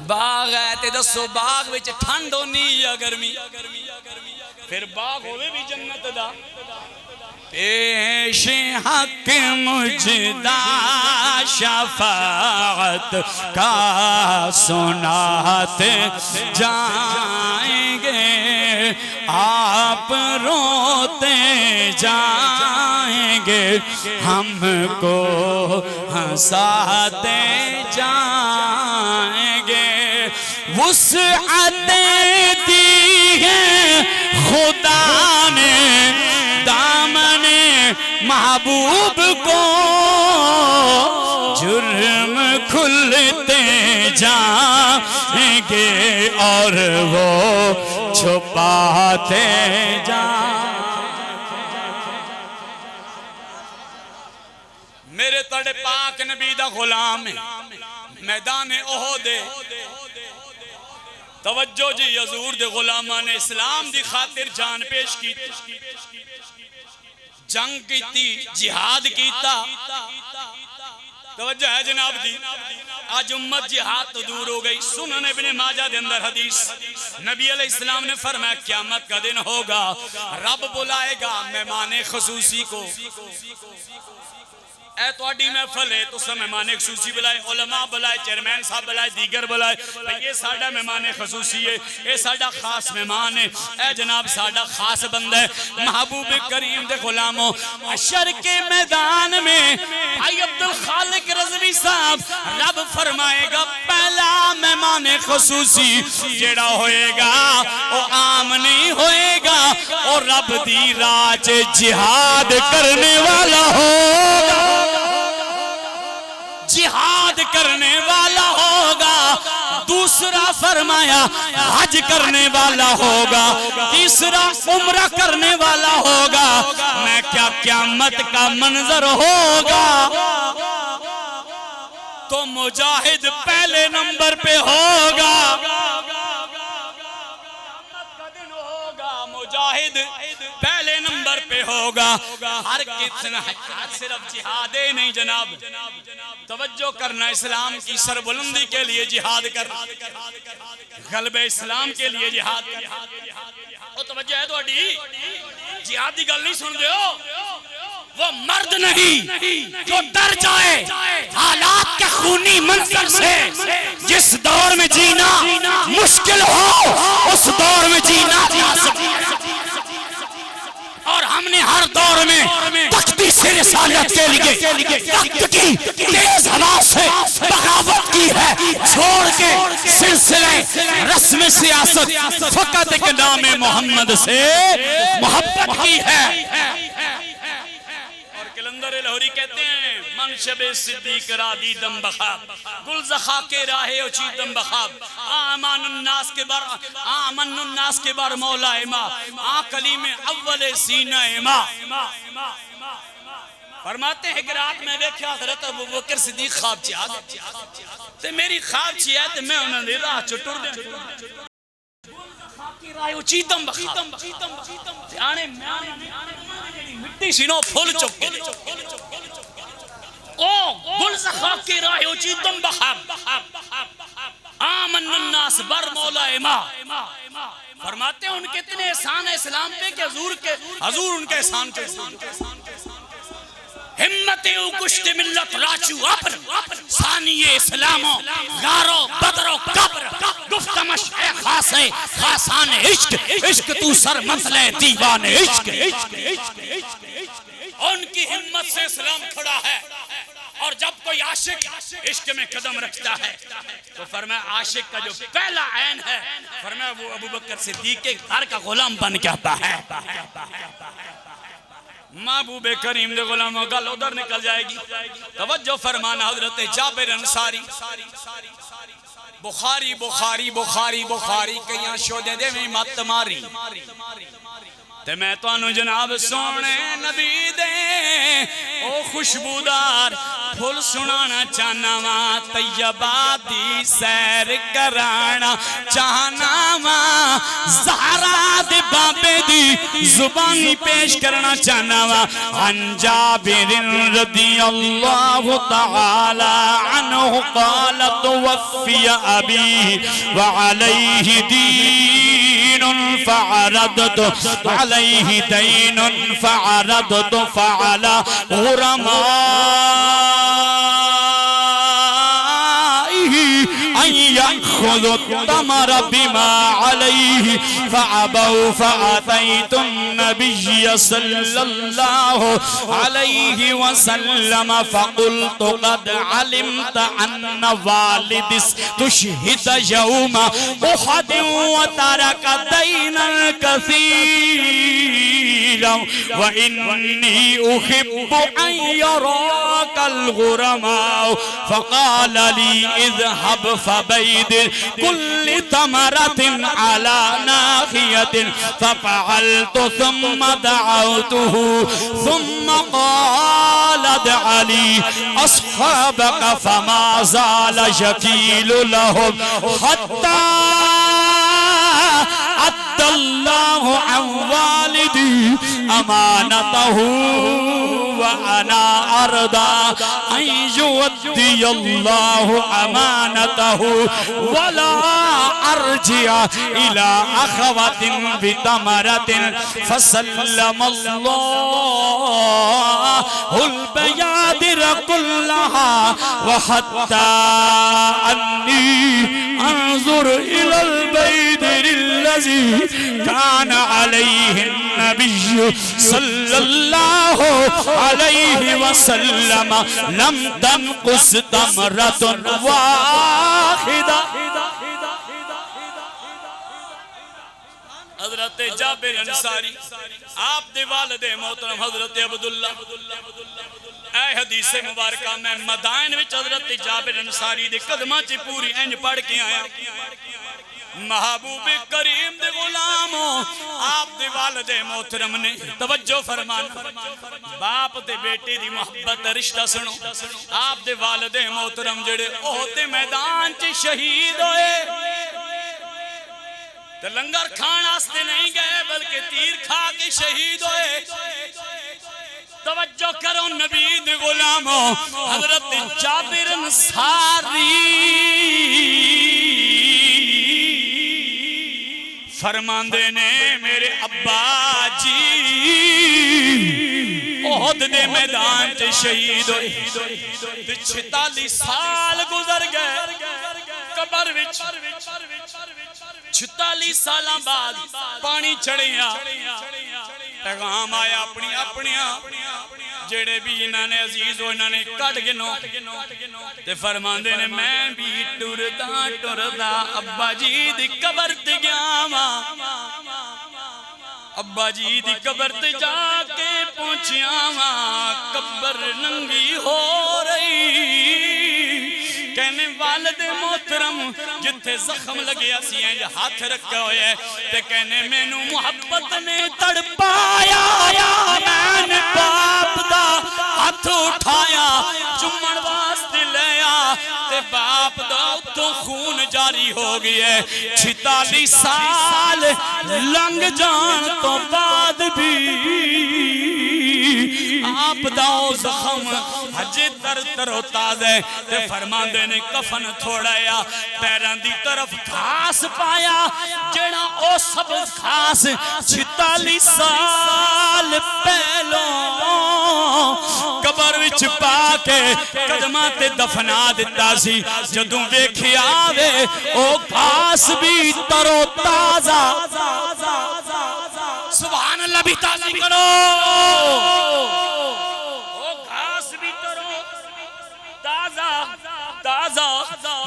باغ ہے تے دسو باغ وچ ٹھنڈ ہونی یا گرمی پھر باغ ہوئے بھی جنت دا پیش حق مجدہ شفاعت کا سناتے جائیں گے آپ روتے جائیں گے ہم کو ہنساتے جائیں گے وسعتیں دی ہیں خدا نے دامن محبوب کو جرم کھلتے جائیں گے اور وہ چھپاتے جائیں میرے تڑے پاک نبی دا غلام میدان احد توجہ جی حضور دے غلامان نے اسلام دی خاطر جان پیش کی جنگ کیتی جہاد کیتا توجہ ہے جناب دی آج امت جہاد تو دور ہو گئی سنن ابن ماجہ دے اندر حدیث نبی علیہ السلام نے فرمایا قیامت کا دن ہوگا رب بلائے گا مہمان خصوصی کو اے تو اڈی محفل ہے تو سب مہمان خصوصی بلائے علماء بلائے چیئرمین صاحب بلائے دیگر بلائے یہ ساڑھا مہمان خصوصی ہے یہ ساڑھا خاص مہمان ہے اے جناب ساڑھا خاص بندہ ہے محبوب کریم دے غلاموں حشر کے میدان میں بھائی عبدالخالق رضوی صاحب رب فرمائے گا پہلا مہمان خصوصی جڑا ہوئے گا وہ عام نہیں ہوئے گا اور رب دی راج جہاد کرنے والا ہوگا جہاد کرنے والا ہوگا دوسرا فرمایا حج کرنے والا ہوگا تیسرا عمرہ کرنے والا ہوگا میں کیا قیامت کا منظر ہوگا تو مجاہد پہلے نمبر پہ ہوگا مجاہد پہلے نمبر پہ ہوگا ہر کتنا صرف جہاد ہی نہیں جناب توجہ کرنا اسلام کی سربلندی کے لیے جہاد کرنا غلب اسلام کے لیے جہاد کرنا توجہ ہے تو اڈی جہاد دی گل نہیں سن دے ہو وہ مرد نہیں جو ڈر جائے حالات کے خونی منظر سے. جس دور میں جینا مشکل ہو اس دور میں جینا آسان. اور ہم نے ہر دور میں تختی سے رسالت کے لیے تخت کی تیز ہوا سے بغاوت کی ہے. چھوڑ کے سلسلے رسم سیاست فقط ایک نام محمد سے محبت کی ہے. کلندر لاہوری کہتے ہیں منشب صدیق رادی دم بخاب گل زخا کے راہ اچھی دم بخاب آمن الناس کے بار مولا اما کلیم اول سینہ اما. فرماتے ہیں کہ رات میں دیکھا حضرت ابوبکر صدیق خواب چیا تے میری خواب چیا تے میں انہوں نے راہ چٹور دیں کی رائے اچھی دم بخاب جانے مٹی سینوں پھول چکے او گل زخا کی رائے اچھی دم بخاب آمن الناس بر مولا اما. فرماتے ہیں ان کے اتنے احسان ہے اسلام پہ کہ حضور ان کے احسان کے ہمتی او کشت ملت راچو اپر ثانی اسلامو غارو بدرو قبر گفتمش اے خاصے خاصان عشق عشق تو سر مسئلے دیوان عشق. ان کی ہمت سے اسلام کھڑا ہے. اور جب کوئی عاشق عشق میں قدم رکھتا ہے تو فرمایا عاشق کا جو پہلا عین ہے فرمایا وہ ابوبکر صدیق کے گھر کا غلام بن کے آتا ہے. محبوب کریم دے غلاموں گل ادھر نکل جائے گی. توجہ فرمانا حضرت جابر انصاری بخاری بخاری بخاری بخاری کیاں شودے دے میں مت ماری تے میں تو انو جناب سونے نبی دے او خوشبودار پھول سنانا چاہنا ماں طیبہ دی سیر کرانا چاہنا ماں زہرا دے بابے دی زبانی پیش کرنا چاہنا ماں عن جابر رضی اللہ تعالی عنہ قال توفی ابی وعلیہ دین فعرضت علیہ دین فعرضت فعلا أن يأخذوا التمر بما عليه فأبوا فأتيت النبي صلى الله عليه وسلم فقلت قد علمت أن والد استشهد يوم أحد وترك دينا كثيرا وإني أحب أن يراك الغرماء فقال لي اذهب فبيد كل تمرة على ناخية ففعلت ثم دعوته ثم قال ادع لي أصحابك فما زال شكيل لهم حتى أدى الله عن والدي أمانته وأنا أرضى أن يودي الله أمانته ولا أرجع إلى أخوة بتمرة فسلم الله البيادر كلها وحتى أني أنظر إلى البيدر الذي كان عليه النبي صلى الله عليه وسلم لم تنقص تمرة واحدة. حضرت جابر انصاری آپ دے والد محترم حضرت عبداللہ اے حدیث مبارکہ میں مدائن وچ حضرت جابر انصاری دے قدمہ چی پوری انج پڑھ کے آیا. محبوب کریم دے غلاموں آپ دے والد محترم نے توجہ فرمانا باپ دے بیٹے دی محبت رشتہ سنو. آپ دے والد محترم جڑے اوہتے میدان چی شہید ہوئے تو لنگر کھان آستے نہیں گئے بلکہ تیر کھا کے شہید ہوئے. توجہ کرو نبی دے غلاموں حضرت جابر انصاری فرمان دینے میرے ابا جی احد دے میدان تے شہید ہوئے 46 سال گزر گئے قبر وچ 46 سالاں بعد پانی چڑھیا پیغام آیا اپنی جڑے بھی انہاں نے عزیز ہو انہاں نے کٹ گنو تے فرماندے نے میں بھی ٹردا ابا جی دی قبر تے گیا واں ابا جی دی قبر تے جا کے پہنچیا واں قبر ننگی ہو رہی کہنے والد محترم جتھے زخم لگیا سی ہیں ہاتھ رکھا ہویا ہے تے کہنے میں نو محبت نے تڑپایا میں نے باپ دا ہاتھ اٹھایا چمن واسطے لیا تے باپ دا تو خون جاری ہو گیا ہے 46 سال لنگ جان تو بعد بھی آپ داؤ زخم حج تر و تازہ تے فرماندے نے کفن تھوڑایا پیران دی طرف گھاس پایا جڑا او سب گھاس 46 سال پہلوں قبر وچ پا کے قدماں تے دفنا دیتا سی جدوں ویکھی آوے او گھاس بھی تر و تازہ سبحان اللہ بھی تازہ کرو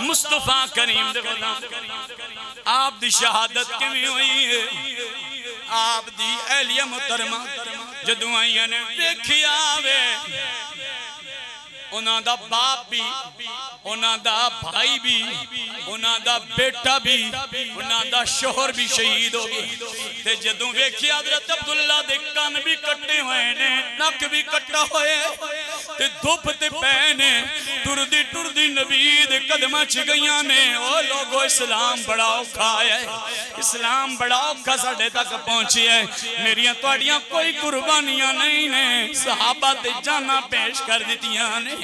مصطفیٰ کریم دے غلام آپ دی شہادت کیویں ہوئی ہے آپ دی اہلیہ محترمہ جدوں آئیاں نے دیکھی آوے انہاں دا باپ بھی انہاں دا بھائی بھی انہاں دا بیٹا بھی انہاں دا شوہر بھی شہید ہو گئے تے جدوں ویکھی حضرت عبداللہ دے کان بھی کٹے ہوئے نے نک بھی کٹا ہوئے تے دھوپ تے پہنے ٹردی نبی دے قدمہ چ گئیاں نے او لوگو اسلام بڑا اوکھا ہے اسلام بڑا اوکھا ساڈے تک پہنچی ہے میریاں تواڈیاں کوئی قربانیاں نہیں نے صحابہ تے جانا پیش کر دتیاں نے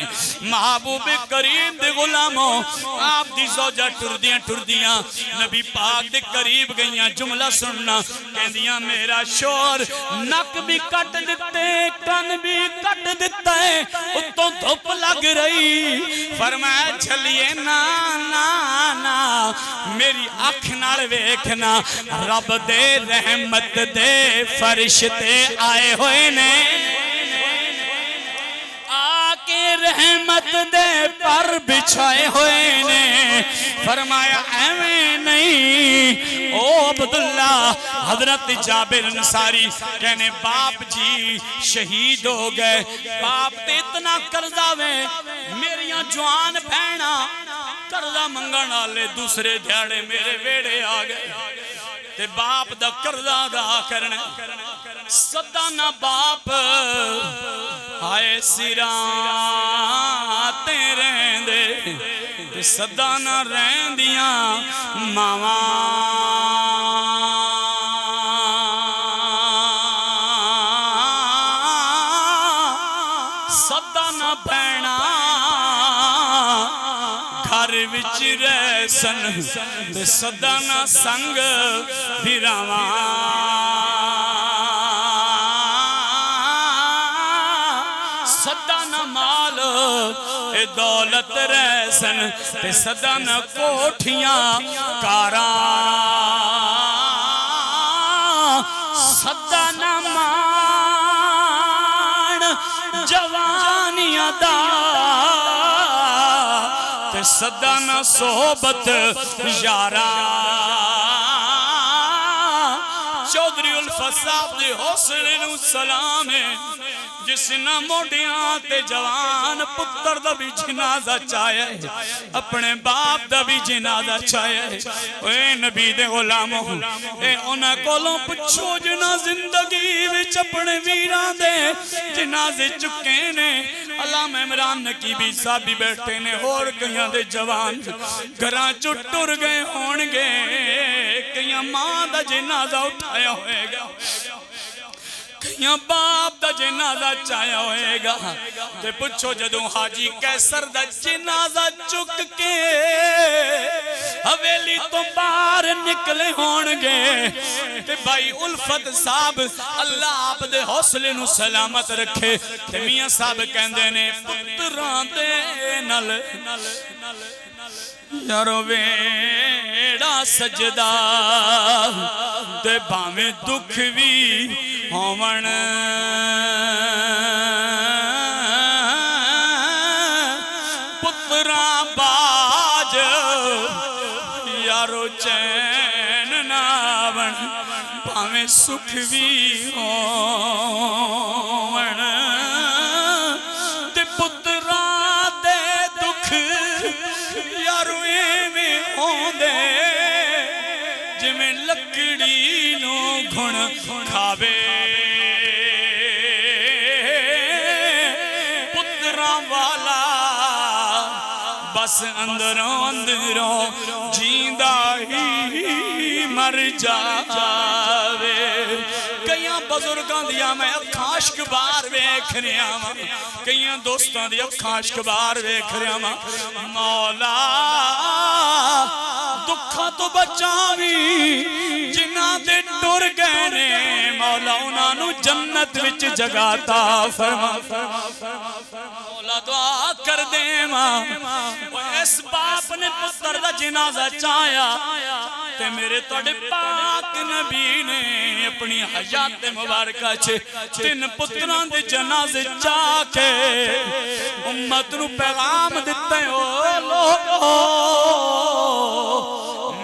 محبوب کریم دے غلاموں آپ دی زوجہ ٹردیاں نبی پاک دے قریب گئیاں جملہ سننا کہندیاں میرا شور نک بھی کٹ دیتے کن بھی کٹ دیتا ہے اتوں دھوپ لگ رہی فرمایا چلیے نا میری آنکھ نال ویکھنا رب دے رحمت دے فرشتے آئے ہوئے نے رحمت دے پر بچھائے ہوئے نے فرمایا ایویں نہیں او عبداللہ حضرت جابر انصاری کہنے باپ جی شہید ہو گئے باپ تے اتنا قرضہ وے میریاں جوان بہنا قرضہ منگن والے دوسرے دھیاڑے میرے ویڑے آ گئے تے باپ دا قرضہ ادا کرنے صدا نہ باپ آئے سیران تیرے دے تے صدا نہ رہندیاں ماواں صدا نہ بہنا گھر وچ رہ سن تے صدا نہ سنگ بھراواں دولت رہسن تے صدن کوٹھیاں کاراں صدن مان جوانیاں دا تے صدن صحبت یاراں چودھری الفت صاحب دے حوصلے نو سلام ہے جس نہ موڑیاں تے جوان پتر دا بھی جنازہ چاہے اپنے باپ دا بھی جنازہ چاہے اے نبی دے غلاموں اے انہاں کولوں پچھو جنہ زندگی وچ اپنے ویران دے جنازے چکے نے علامہ عمران نقیبی صاحب بھی بیٹھے نے اور کئیاں دے جوان گھراں چ ٹر گئے ہون گے کئیاں ماں دا جنازہ اٹھایا ہوئے گا کئیاں باپ دا جنازہ چایا ہوئے گا تے پچھو جدوں حاجی کیسر دا جنازہ چک کے حویلی تو باہر نکلے ہونگے تے بھائی الفت صاحب اللہ آپ دے حوصلے نو سلامت رکھے تے میاں صاحب کہندے نے پتراں دے نل یارو ویڑا سجدہ تے بھاویں دکھ بھی ہون پتراں باج یارو چین ناون بھاویں سکھ بھی ہون تے پتراں دے دکھ یارو ایویں ہوندے جویں لکڑی نو گھن کھاوے پتراں والا بس اندروں اندروں جیندہ ہی مر جاوے کئیاں بزرگاں دیا میں اکھاشک بار ویکھ رہا ہاں کئیاں دوستاں دی اکھاشک بار ویکھ رہا ہاں مولا دکھاں تو بچاوی جنہاں دے ٹر گئے نے مولا انہاں نو جنت وچ جگہ عطا فرما مولا دعا کر دے ماں اس باپ نے پتر دا جنازہ چایا تے میرے توڑے پاک نبی نے اپنی حیات مبارکہ چھے تین پتران دے جنازے چاہ کے امت نو پیغام دیتے ہو لوگو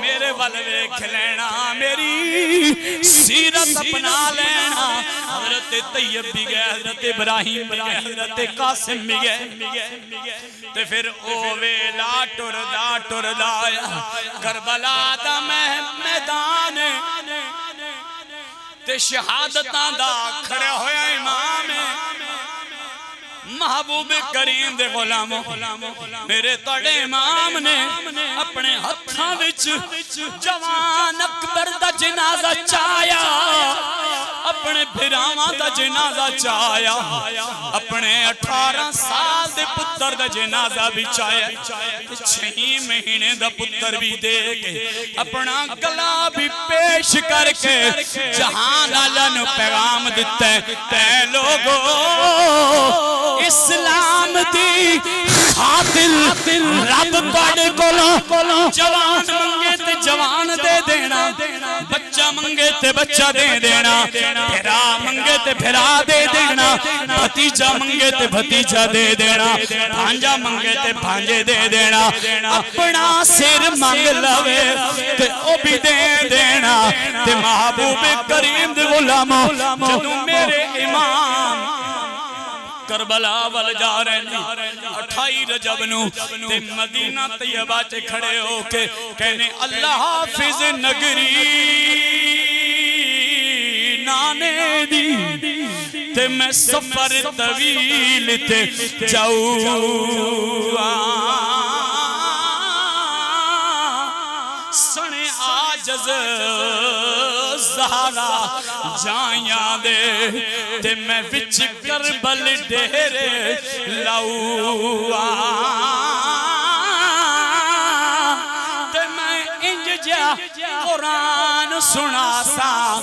میرے والوے کھلینا میری سیرت اپنا لینا حضرت طیب بھی گئے حضرت ابراہیم بھی گئے حضرت قاسم بھی گئے تے پھر اووے لا ٹر دایا کربلا دا میدان تے شہادتاں دا کھڑے ہویا امام محبوب کریم دے غلاموں میرے توڑے امام نے اپنے ہتھاں وچ جوان اکبر دا جنازہ چایا اپنے بھراواں دا جنازہ چایا اپنے 18 سال دے پتر دا جنازہ بھی چایا 6 مہینے دا پتر بھی دے کے اپنا گلا بھی پیش کر کے جہان اللہ نے پیغام دیتا ہے اے لوگو اسلام دی خاطر رب پڑھ کولوں جوان منگے تے جوان دے دینا بچہ منگے تے بچہ دے دینا بھرا منگے تے بھرا دے دینا بھتیجا منگے تے بھتیجا دے دینا بھانجا منگے تے بھانجے دے دینا اپنا سر منگ لوے تے او بھی دے دینا تے محبوب کریم دے غلاموں جدوں میرے امام کربلا وال جا رہے ہیں 28 رجب نو تے مدینہ طیبہ چے کھڑے ہو کے کہنے اللہ حافظ نگری نانے دی تے میں سفر طویل تے جاؤں سنے آجز زہرا جائیاں دے تے میں وچ کربل ڈیرے لاؤں تے میں انج جا قرآن سنا سا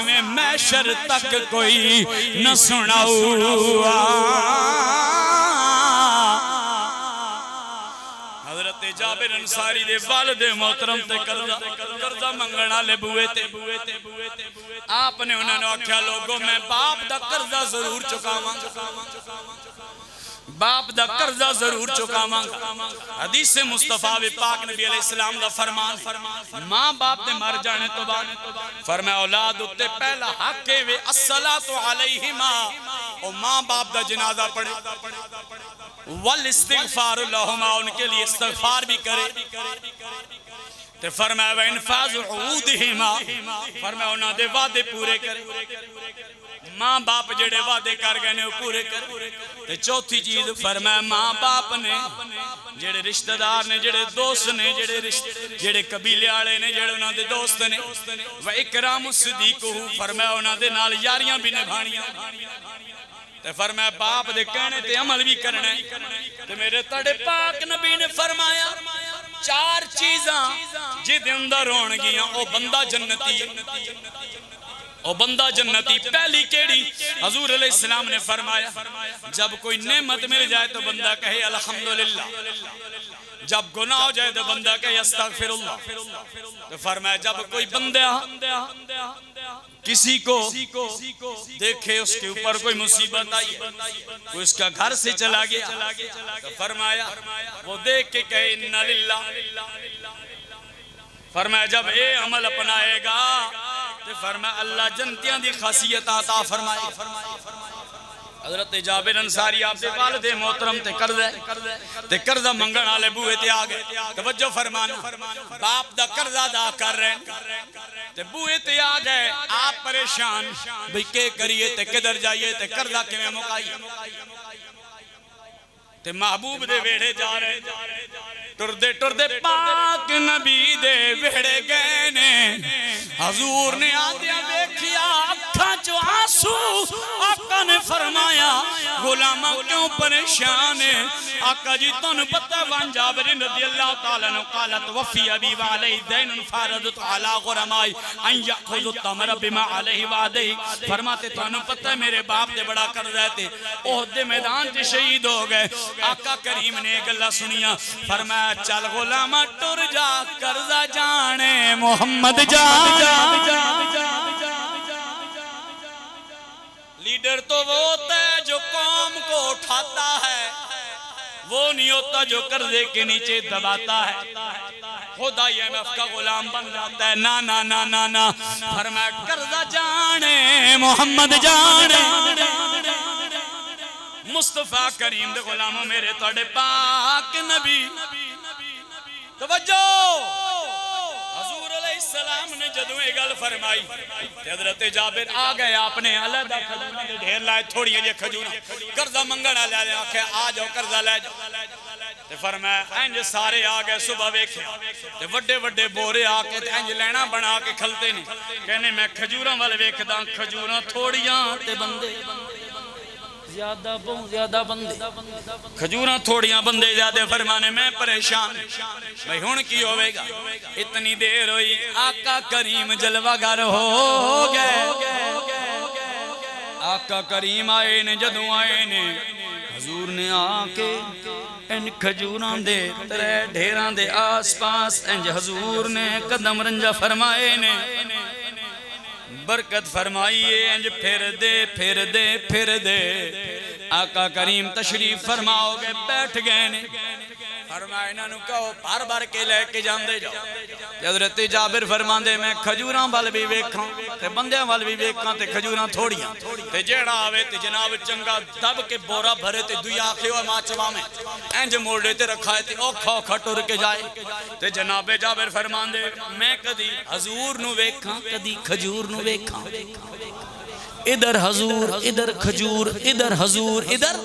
میں محشر تک کوئی نہ سناؤں جابر انصاری دے والد محترم تے قرضہ منگنا لے بوئے تے آپ نے انہوں نے آکھیا لوگوں میں باپ دا قرضہ ضرور چکاواں باپ دا قرضہ ضرور چکاواں حدیث مصطفیٰ پاک نبی علیہ السلام دا فرمان ماں باپ دے مر جانے تو بعد فرمایا اولاد اتے پہلا حق وے الصلاۃ علیہما او ماں باپ دا جنازہ پڑھے والاستغفار لہما ان کے لیے استغفار بھی کرے تے فرمایا وَإِنْفَاذُ عُودِهِمَا فرمایا انہاں دے وعدے پورے کرے ماں باپ جڑے وعدے کر گئے نے پورے کرے تے چوتھی چیز فرمایا ماں باپ نے جڑے رشتہ دار نے جڑے دوست نے جڑے قبیلے والے نے جڑے انہاں دے دوست نے وَإِكْرَامُ الصِّدِيقُ فرمایا انہاں دے نال یاریاں بھی نبھانیاں تے فرمایا باپ دے کہنے تے عمل بھی کرنا ہے تے میرے تڑے پاک نبی نے فرمایا چار چیزاں جدے اندر ہون گیاں او بندہ جنتی او بندہ جنتی پہلی کیڑی حضور علیہ السلام نے فرمایا جب کوئی نعمت مل جائے تو بندہ کہے الحمدللہ جب گناہ ہو جائے تو بندہ کہے استغفر اللہ تو فرمایا جب کوئی بندہ کسی کو دیکھے اس کے اوپر کوئی مصیبت آئی ہے کوئی اس کا گھر سے چلا گیا تو فرمایا وہ دیکھ کے کہے انا للہ فرمایا جب اے عمل اپنائے گا تو فرمایا اللہ جنتیاں دی خاصیت عطا فرمائے حضرت جابر انصاری آپ دے والد محترم تے قرضہ منگن والے بوئے تے آ گئے توجہ فرمانا باپ دا قرضہ ادا کر رہے ہیں تے بوئے تے آ گئے آپ پریشان بھئی کے کریے تے کدھر جائیے تے قرضہ کیویں مکائیے تے محبوب دے ویڑے جا رہے ٹر دے پاک نبی دے ویڑے گئے نے حضور نے آدھیا دیکھیا اکھاں جو آنسو آقا نے فرمایا غلامہ کیوں پریشان ہے آقا جی تن پتہ وان جابر رضی اللہ تعالیٰ نے قالت وفی ابی وعلی دین فاردت علی غرمائی ان یأخذ التمر بما علیہ وعدہی فرماتے تن پتہ میرے باپ دے بڑا کر رہے تھے احد میدان سے شہید ہو گئے آقا کریم نے ایک اللہ سنیا فرمایا چل غلامہ ٹر جا قرضہ جانے محمد لیڈر تو وہ ہوتا ہے جو قوم کو اٹھاتا ہے وہ نہیں ہوتا جو قرضے کے نیچے دباتا ہے خدا IMF کا غلام بن جاتا ہے نا نا نا نا نا فرمایا قرضہ جانے محمد جانے مصطفیٰ کریم دے غلاموں میرے توڑے پاک نبی توجہ حضور علیہ السلام نے جدویں گل فرمائی حضرت جابر آ گئے آپ نے علیحدہ کھجوروں دے ڈھیر لائے تھوڑی ہیں یہ کھجوروں قرضہ منگنا لے لے آکھے آ جاؤ قرضہ لے جاؤ تے فرمایا اینج سارے آ گئے صبح ویکھے تے وڈے وڈے بورے آ کے تے اینج لینا بنا کے کھلتے نہیں کہنے میں کھجوراں والے ویکھدا کھجوراں تھوڑیاں تے بندے زیادہ بندے کھجوراں تھوڑیاں بندے زیادہ فرمانے میں پریشان بھئی ہون کی ہوئے گا اتنی دیر ہوئی آقا کریم جلوہ گر ہو گئے آقا کریم آئے نے جدوں آئے نے حضور نے آکے ان کھجوراں دے ترے ڈھیراں دے آس پاس انج حضور نے قدم رنجہ فرمائے نے برکت فرمائیے انج پھر دے آقا کریم تشریف فرماؤ گے بیٹھ گئے نے فرمائے انہوں نے کہو بار بار کے لے کے جان دے جاؤ حضرت جابر فرمان دے میں کھجوراں وال بھی ویکھاں تے بندیاں وال بھی ویکھاں تے کھجوراں تھوڑیاں تے جیڑا آوے تے جناب چنگا دب کے بورا بھرے تے دوئی آخے ہوئے ماں چوا میں اینج موڑے تے رکھائے تے اوکھا اوکھا ٹر کے جائے تے جناب جابر فرمان دے میں کدی حضور نو ویکھاں کدی کھجور نو ویکھاں ادھر حضور ادھر کھجور ادھر حضور ادھر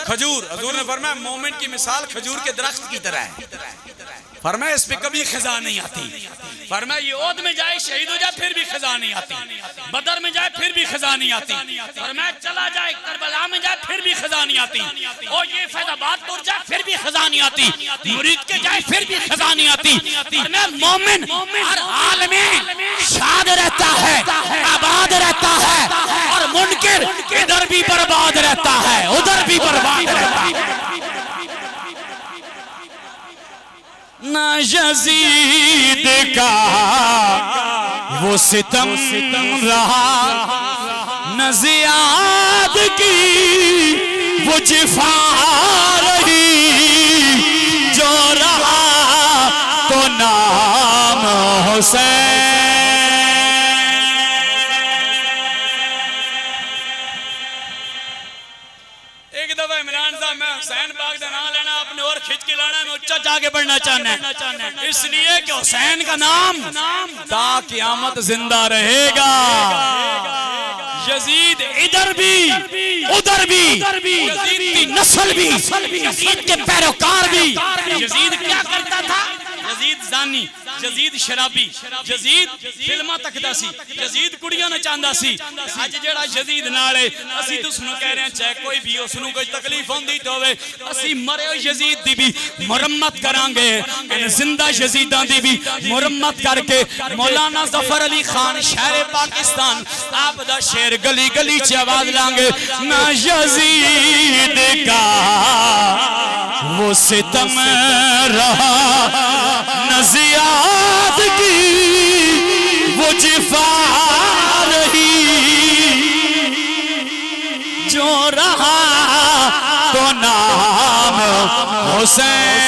کھجور حضور نے فرمایا مومن کی مثال کھجور کے درخت کی طرح ہے فرمایا اس پہ کبھی خزاں نہیں آتی فرمایا یہ عہد میں جائے شہید ہو جائے پھر بھی خزاں نہیں آتی بدر میں جائے پھر بھی خزاں نہیں آتی فرمایا چلا جائے کربلا میں جائے پھر بھی خزاں نہیں آتی اور یہ فیض آباد پر جائے پھر بھی خزاں نہیں آتی مرید کے جائے پھر بھی خزاں نہیں آتی فرمایا مومن ہر حال میں شاد رہتا ہے آباد رہتا ہے اور منکر ادھر بھی برباد رہتا ہے ادھر بھی برباد رہتا ہے نہ یزید کا وہ ستم رہا نہ زیاد کی وہ جفا رہی جو رہا تو نام حسین حسین پاک دا نام لینا اپنے اور کھچ کے لانا میں اچھا جا کے بڑھنا چاہنا ہے اس لیے کہ حسین کا نام تا قیامت زندہ رہے گا یزید ادھر بھی ادھر بھی یزید کی نسل بھی یزید کے پیروکار بھی یزید کیا کرتا تھا یزید زانی، یزید شرابی، یزید فلمہ تکدا سی، یزید کڑیاں نہ چاندہ سی. اج جڑا یزید نالے اسی تو سنو کہہ رہے ہیں چاہے کوئی بھی ہو سنو کوئی تکلیف ہوندی تو ہوئے اسی مرے ہو یزید دی بھی مرمت کرانگے. ان زندہ یزیدان دی بھی مرمت کر کے مولانا ظفر علی خان شہر پاکستان آپ دا شیر گلی گلی چی آواز لانگے. نہ یزید کا وہ ستم رہا نہ زیادگی وہ جفا رہی جو رہا تو نام حسین.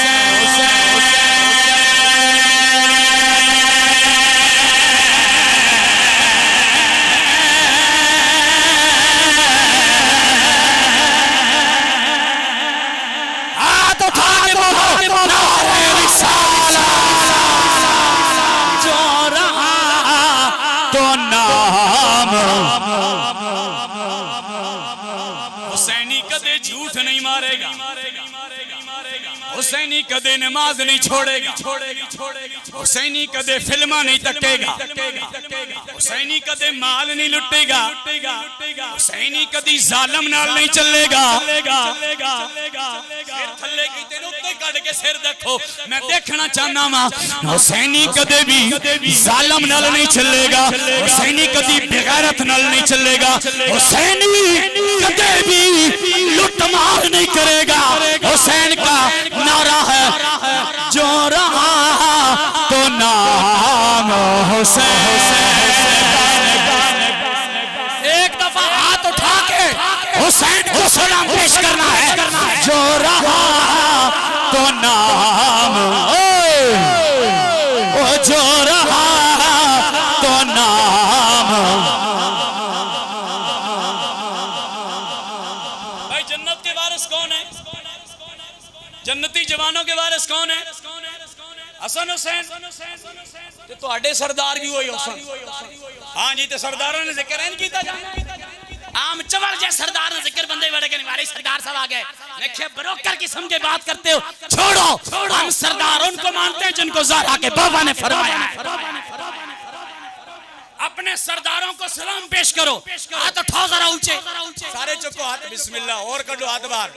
حسینی کدے جھوٹ نہیں مارے گا، حسینی کدے نماز نہیں چھوڑے گا، حسینی کدے فلمہ نہیں تکے گا، حسینی کدے مال نہیں لٹے گا، حسینی کدی ظالم نال نہیں چلے گا. تھلے کی تے نکتے کٹ کے سر دیکھو میں دیکھنا چاہنا ماں. حسینی کدے بھی ظالم نال نہیں چلے گا، حسینی کدی بغیرت نال نہیں چلے گا، حسینی کدے بھی لٹ مار نہیں کرے گا. حسین کا نعرہ ہے جو رہا تو نام حسین. ایک دفعہ ہاتھ اٹھا کے حسین کو سلام پیش کرنا ہے. جو رہا تو نام جو رہا تو نام. بھائی جنت کے وارث کون ہے؟ جنتی جوانوں کے وارث کون ہے؟ حسن حسین. تو اڈے سردار بھی ہوئی حسن. ہاں جی تے سرداروں نے ذکر نہیں کیتا جانا. عام چول جے سردار نے ذکر بندے بڑے کہ ہمارے سردار صاحب آ گئے. دیکھیں بروکر قسم کے بات کرتے ہو. چھوڑو ہم سردار ان کو مانتے ہیں جن کو زہرا کے بابا نے فرمایا ہے. اپنے سرداروں کو سلام پیش کرو. ہاتھ اٹھاؤ ذرا اونچے سارے چکو ہاتھ بسم اللہ اور کڈو ہاتھ باہر.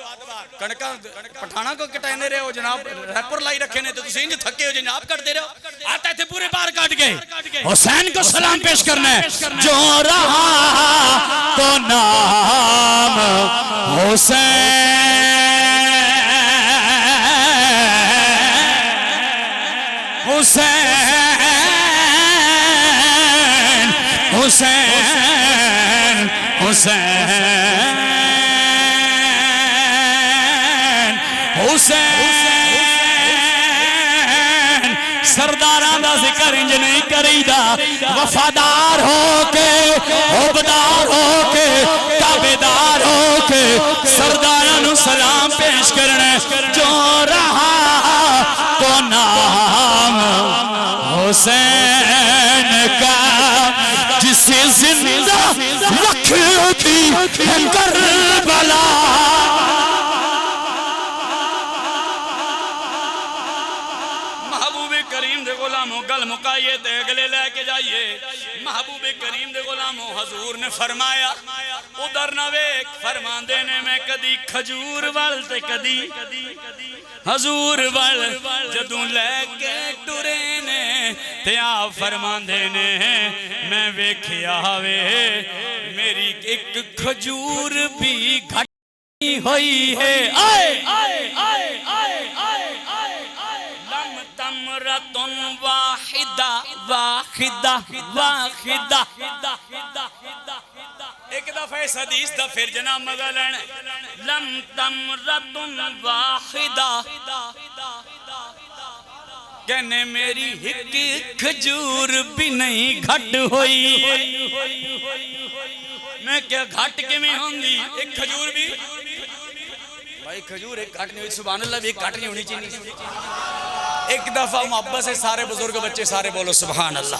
کڑکا پٹھانا کو کٹائنے رہے ہو جناب ریپر لائی رکھے نے تو تسی انج تھکے ہو جناب کٹ دے رہے ہو. آتے تھے پورے بار کٹ گئے. حسین کو سلام پیش کرنا ہے. جو رہا تو نام حسین. حسین حسین حسین حسین. سرداراں دا ذکر انج نہیں کریدا. وفادار ہو کے عبدار ہو کے تابعدار ہو کے سرداراں نو سلام پیش کرنا. جو رہا تو نام حسین کا جسے زندہ رکھتی ہے کربلا. محبوب کریم دے غلاموں گل مکائیے تے اگلے لے کے جائیے. محبوب کریم دے غلاموں حضور نے فرمایا ادھر نہ ویک فرماندے نے میں کدی کھجور وال تے کدی حضور وال جدوں لے کے ٹرے نے تے آپ فرماندے نے میں ویکھیا وے میری ایک کھجور بھی گھٹی ہوئی ہے. آئے آئے آئے آئے آئے لم تمرتن واحدہ واحدہ واحدہ. ایک دفعہ اس حدیث دا پھر جناب مزہ لینا. لم تمرتن واحدہ کہنے میری ایک کھجور بھی نہیں گھٹ ہوئی. میں کیا گھٹ کے میں ہوں گی ایک کھجور بھی. بھائی کھجور ایک گھٹ نہیں ہوئی سبحان اللہ بھی ایک گھٹ نہیں ہونی چاہیے. ایک دفعہ محبت سے سارے بزرگ بچے سارے بولو سبحان اللہ.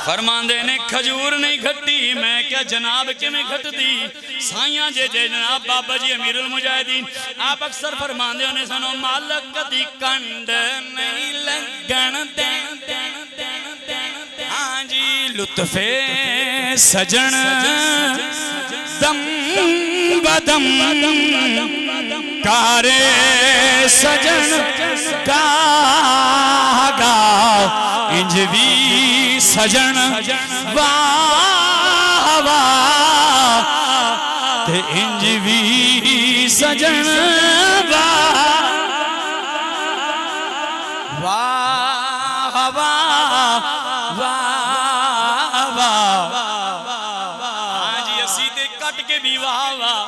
فرماندے نے کھجور نہیں گھٹی میں کیا جناب کے میں گھٹ دی سائیاں جے جناب بابا جی امیر المجاہدین آپ اکثر فرماندے ہونے سنو مالک دی کنڈ نہیں لگن ہاں جی لطف سجن دم بدم کارے سجن گاہ گاہ انجوی سجن واہ واہ تے انجوی سجن واہ واہ واہ واہ ہاں جی اسی تے کٹ کے بھی واہ واہ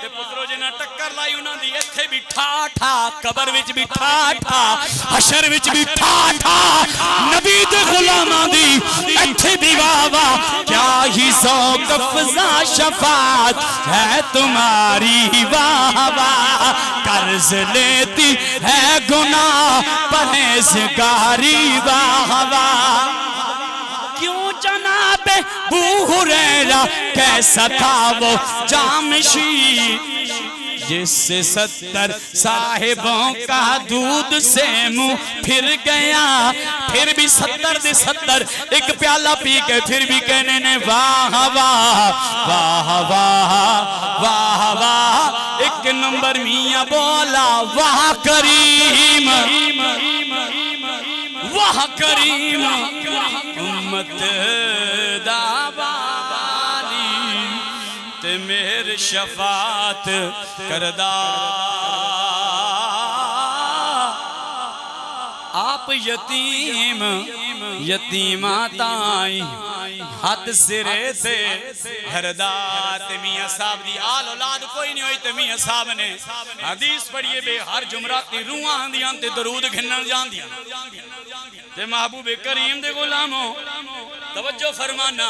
تے پترو جنہ ٹکر لائی انہاں دی ایتھے بھی ٹھا ٹھا قبر وچ بھی ٹھا ٹھا حشر وچ بھی ٹھا ٹھا نبی دے غلاماں دی ایتھے بھی واہ واہ کیا ہی ذوق افزا شفاعت ہے تمہاری واہ واہ قرض لیتی ہے گناہ پرہیزگاری واہ واہ کیوں جناب ابو ہریرہ کیسا تھا وہ جامشی جس سے 70 صاحبوں کا دودھ سے منہ پھر گیا پھر بھی 70 دے 70 ایک پیالہ پی کے پھر بھی کہنے نے واہ واہ واہ واہ واہ واہ ایک نمبر میاں بولا واہ کریم واہ کریم امت دابالی تے میرے شفاعت کردہ آپ یتیم یتیمات آئی ہاتھ سرے سے ہردات میاں صاحب دی آل اولاد کوئی نہیں ہوئی تے میاں صاحب نے حدیث پڑھئے بے ہر جمراتی روحاں دیاں تے درود گھنن جان دیاں تے محبوب کریم دے غلاموں توجہ فرمانا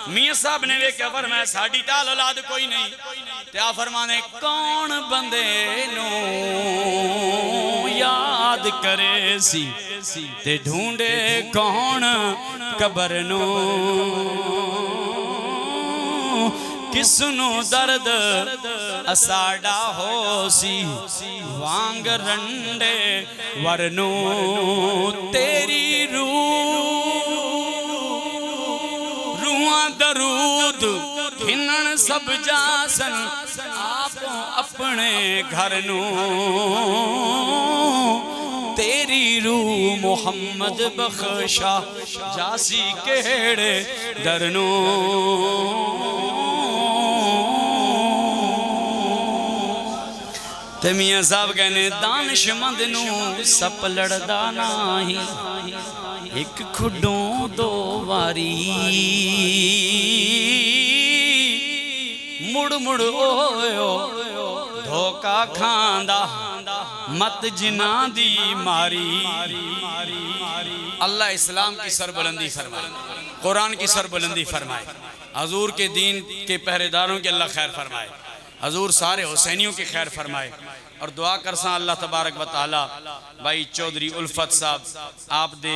میاں صاحب نے کیا فرمایا ساڑی تال اولاد کوئی نہیں تے آپ فرمانے کون بندے نو یاد کرے سی تے ڈھونڈے کون قبر نو کس نو درد اساڑا ہو سی وانگ رنڈے ورنو تیری روحاں درود کھنن سب جاسن آپ اپنے گھر نو تیری روح محمد بخشا جاسی کہڑے درنو تے میاں صاحب کہنے دانش مند نو سپ لڑدا نہیں ایک کھڈوں دو واری مڑ مڑ دھوکا کھاندا مت جنا دی ماری اللہ اسلام کی سربلندی فرمائے قرآن کی سربلندی فرمائے حضور کے دین کے پہریداروں کے اللہ خیر فرمائے حضور سارے حسینیوں کی خیر فرمائے اور دعا کرساں اللہ تبارک و تعالی بھائی چودھری الفت صاحب آپ دے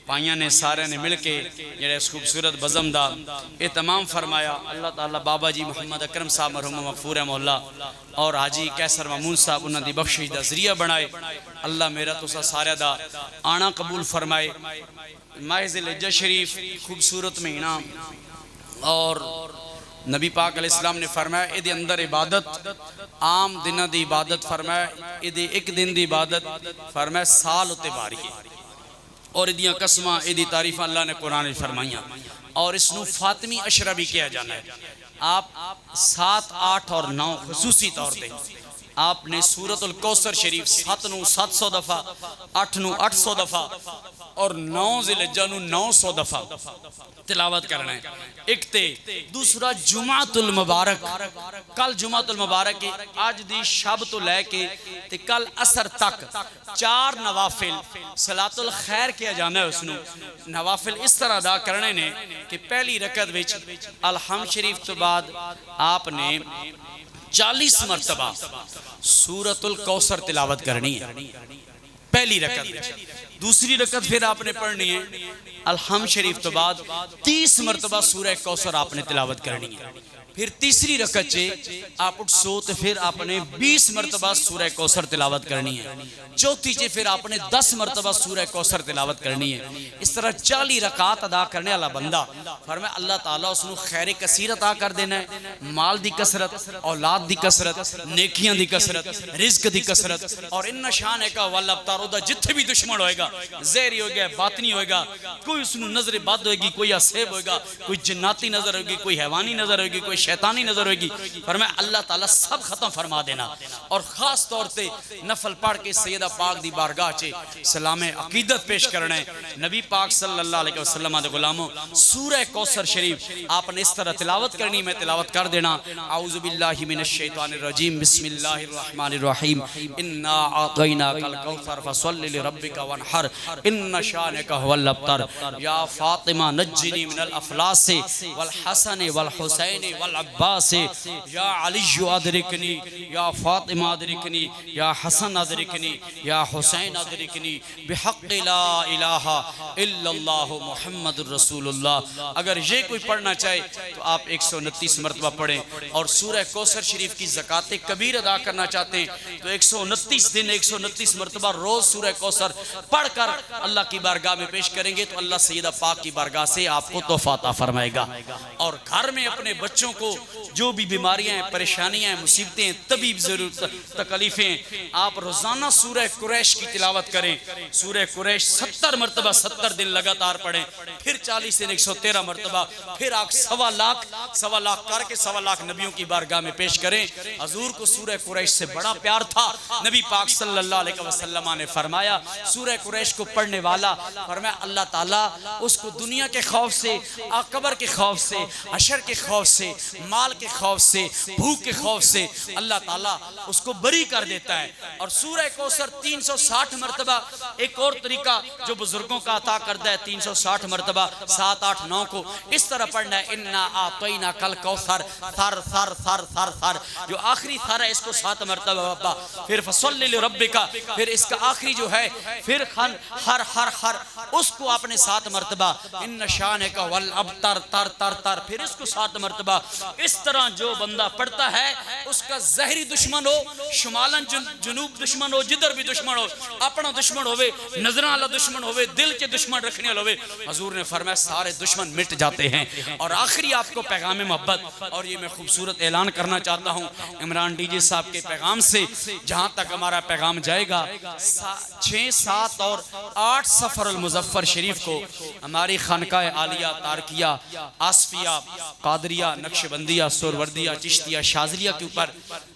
پائیاں نے سارے نے مل کے یہ اس خوبصورت بزم دا اہتمام فرمایا اللہ تعالی بابا جی محمد اکرم صاحب مرحوم مغفور مولا اور حاجی کیسر مامون صاحب انہاں دی بخشش دا ذریعہ بنائے اللہ میرا تو سارے دا آنا قبول فرمائے ماہ ذی الحجہ شریف خوبصورت مہینہ اور نبی پاک علیہ السلام نے فرمایا ایدے اندر عبادت عام دنہ دی عبادت فرمایا ایدے ایک دن دی عبادت فرمایا سال ہوتے باری اور ایدیاں قسمہ ایدی تعریف اللہ نے قرآن میں فرمائیاں اور اس نو فاطمی عشرہ بھی کیا جانا ہے آپ 7, 8 اور 9 خصوصی طور دیں آپ نے سورۃ الکوثر شریف 7 نو 700 دفعہ 8 نو 800 دفعہ اور 9 ذی الحجہ نو 900 دفعہ تلاوت کرنا ہے ایک تے دوسرا جمعۃ المبارک کل جمعۃ المبارک آج دی شب تو لے کے تے کل عصر تک 4 نوافل صلاۃ الخیر کیا جانا ہے اس نو نوافل اس طرح ادا کرنے نے کہ پہلی رکعت وچ الحمد شریف تو بعد آپ نے 40 مرتبہ سورۃ الکوثر تلاوت کرنی ہے پہلی رکعت دوسری رکعت پھر آپ نے پڑھنی ہے الحمد شریف تو بعد 30 مرتبہ سورہ کوثر آپ نے تلاوت کرنی ہے. پھر تیسری رکعت آپ اٹھ سو تو پھر آپ نے 20 مرتبہ سورہ کوثر تلاوت کرنی ہے. چوتھی پھر آپ نے 10 مرتبہ سورہ کوثر تلاوت کرنی ہے. اس طرح 40 رکعات ادا کرنے والا بندہ فرمایا اللہ تعالیٰ اس نے خیر کثیر عطا کر دینا ہے. مال دی کثرت، اولاد دی کثرت، نیکیاں دی کثرت، رزق دی کثرت. اور ان شان کا والابتار دا جتھے بھی دشمن ہوئے گا، زہری ہوئے گا، باطنی ہوئے گا، کوئی اس نے نظر بد ہوئے گی، کوئی عصیب ہوئے گا، کوئی جناتی نظر ہوئے گی، کوئی حیوانی نظر ہوئے گی، کوئی شیطانی نظر ہوئے گی، فرمایا اللہ تعالیٰ سب ختم فرما دینا. اور خاص طور تے نفل پڑھ کے سیدہ پاک دی بارگاہ چے سلام عقیدت پیش کرنے. نبی پاک صلی اللہ علیہ وسلم دے غلاموں سورہ کوثر شریف آپ نے اس طرح تلاوت کرنی. میں تلاوت کر دینا. اعوذ باللہ من الشیطان الرجیم، بسم اللہ الرحمن الرحیم، انا اعطیناک الکوثر فصل لربک وانحر ان شانک هو الابتر. یا فاطمہ نجنی من الافلاس والحسن والحسین والعباس. یا علی ادرکنی، یا فاطمہ ادرکنی، یا حسن ادرکنی، یا حسین ادرکنی بحق لا الہ الا اللہ محمد الرسول اللہ. اگر یہ کوئی پڑھنا چاہے تو آپ 129 مرتبہ پڑھیں. اور سورہ کوثر شریف کی زکوٰۃ کبیر ادا کرنا چاہتے ہیں تو 129 دن 129 مرتبہ روز سورہ کوثر پڑھ کر اللہ کی بارگاہ میں پیش کریں گے تو اللہ سیدہ پاک کی بارگاہ سے آپ کو تحفہ عطا فرمائے گا. اور گھر میں اپنے بچوں کو جو بھی بیماریاں ہیں، پریشانیاں ہیں، مصیبتیں ہیں، طبیب ضرورت تکلیفیں، آپ روزانہ سورہ قریش کی تلاوت کریں. سورہ قریش 70 مرتبہ 70 دن لگاتار پڑھیں. پھر 40 دن 113 مرتبہ. پھر آپ سوا لاکھ کر کے 1.25 لاکھ نبیوں کی بارگاہ میں پیش کریں. حضور کو سورہ قریش سے بڑا پیار تھا. نبی پاک صلی اللہ علیہ وسلم نے فرمایا سورہ قریش کو پڑھنے والا فرمایا اللہ تعالیٰ اس کو دنیا کے خوف سے، قبر کے خوف سے، حشر کے خوف سے، مال کے خوف سے، بھوک کے خوف سے اللہ تعالیٰ اس کو بری کر دیتا ہے. اور سورہ کوثر 360 مرتبہ ایک اور طریقہ جو بزرگوں کا عطا کرتا ہے 360 مرتبہ 7 8 9 کو اس طرح پڑھنا ہے. انا اعطیناک الکوثر ثر ثر ثر ثر ثر جو آخری ثر ہے اس کو 7 مرتبہ بابا. پھر فصلی لربک، پھر اس کا آخری جو ہے پھر ہر ہر ہر اس کو آپ نے 7 مرتبہ. ان شانک والابتر تر تر تر پھر اس کو 7 مرتبہ. اس طرح جو بندہ پڑھتا ہے اس کا زہری دشمن ہو، شمالن جنوب دشمن ہو، جدھر بھی دشمن ہو، اپنا دشمن ہوئے، نظران اللہ دشمن ہوئے، دل کے دشمن رکھنے والا ہوئے، حضور نے فرمایا سارے دشمن مٹ جاتے ہیں. اور آخری آپ کو پیغام محبت، اور یہ میں خوبصورت اعلان کرنا چاہتا ہوں عمران ڈی جے صاحب کے پیغام سے جہاں تک ہمارا پیغام جائے گا 6 7 اور 8 سفر المظفر شریف کو ہماری خانقاہ عالیہ تارکیہ آصفیہ قادریہ نقشبندیہ سہروردیہ چشتیہ شاذلیہ کے اوپر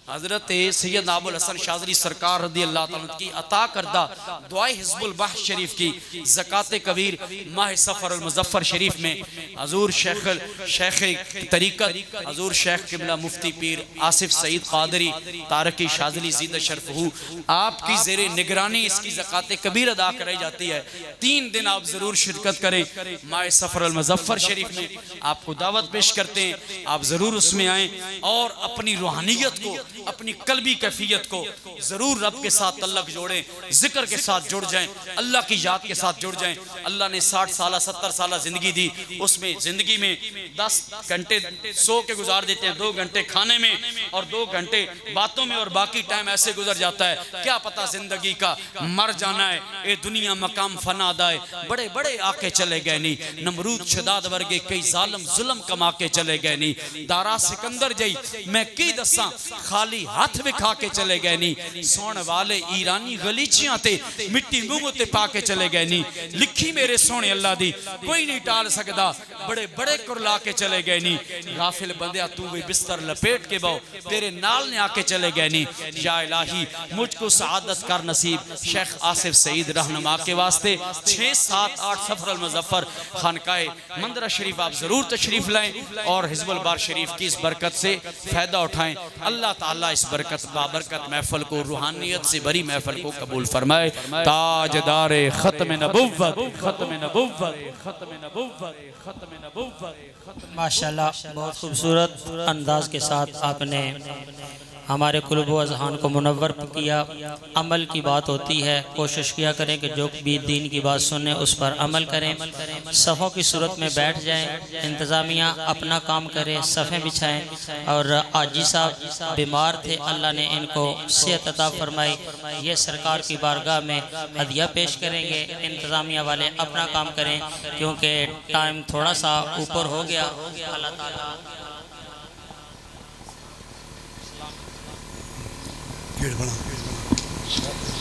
حضرت سید ابو الحسن شاذلی سرکار رضی اللہ تعالیٰ کی عطا کردہ دعائے حزب البحث شریف کی زکوٰۃ کبیر ماہ سفر المظفر شریف میں حضور شیخ طریقت حضور شیخ قبلہ مفتی پیر آصف سعید قادری تارکی شاذلی زیدہ شرفہو آپ کی زیر نگرانی اس کی زکوٰۃ کبیر ادا کرائی جاتی ہے. 3 دن آپ ضرور شرکت کریں. ماہ سفر المظفر شریف میں آپ کو دعوت پیش کرتے ہیں، آپ ضرور اس میں آئیں اور اپنی روحانیت کو، اپنی قلبی کیفیت کو ضرور رب کے ساتھ تعلق جوڑیں، ذکر کے ساتھ جڑ جائیں، اللہ کی یاد کے ساتھ جڑ جائیں. اللہ نے 60 سالہ 70 سالہ زندگی دی، اس میں زندگی میں 10 گھنٹے سو کے گزار دیتے ہیں، 2 گھنٹے کھانے میں اور 2 گھنٹے باتوں میں، اور باقی ٹائم ایسے گزر جاتا ہے. کیا پتا زندگی کا مر جانا ہے، اے دنیا مقام فنا دائے. بڑے بڑے آکے چلے گئے نہیں، نمرود شداد ورگے کئی ظالم ظلم کما کے چلے گئے نہیں. دارا سکندر جائی میں کی دساں خالی ہاتھ بکھا کے چلے گئے نہیں. سون والے ایرانی غلیچیاں تے مٹی منگو تے پا کے چلے گئے نہیں. لکھی میرے سونے اللہ دی کوئی نہیں ٹال سکدا، بڑے بڑے کرلا کے چلے گئے نہیں. غافل بندیا تو بھی بستر لپیٹ کے باؤ تیرے نال نے آکے چلے گئے نہیں. یا الہی مجھ کو سعادت کر نصیب شیخ آصف سعید رہنما کے واسطے. 6 7 8 سفر المظفر خانقاہ مندرہ شریف آپ ضرور تشریف لائیں اور حزب البار شریف کی اس برکت سے فائدہ اٹھائیں. اللہ تعالیٰ اس برکت بابرکت محفل کو روحانیت سے بری محفل کو قبول فرمائے. تاجدار ختم نبوت ختم نبوت ختم نبوت ختم نبوت. ماشاءاللہ بہت خوبصورت انداز کے ساتھ آپ نے ہمارے قلوب و اذہان کو منور کیا۔ عمل کی بات ہوتی ہے، کوشش کیا کریں کہ جو بھی دین کی بات سنیں اس پر عمل کریں۔ صفوں کی صورت میں بیٹھ جائیں، انتظامیہ اپنا کام کرے، صفیں بچھائیں۔ اور حاجی صاحب بیمار تھے، اللہ نے ان کو صحت عطا فرمائی، یہ سرکار کی بارگاہ میں ہدیہ پیش کریں گے۔ انتظامیہ والے اپنا کام کریں کیونکہ ٹائم تھوڑا سا اوپر ہو گیا۔ اللہ تعالیٰ بڑا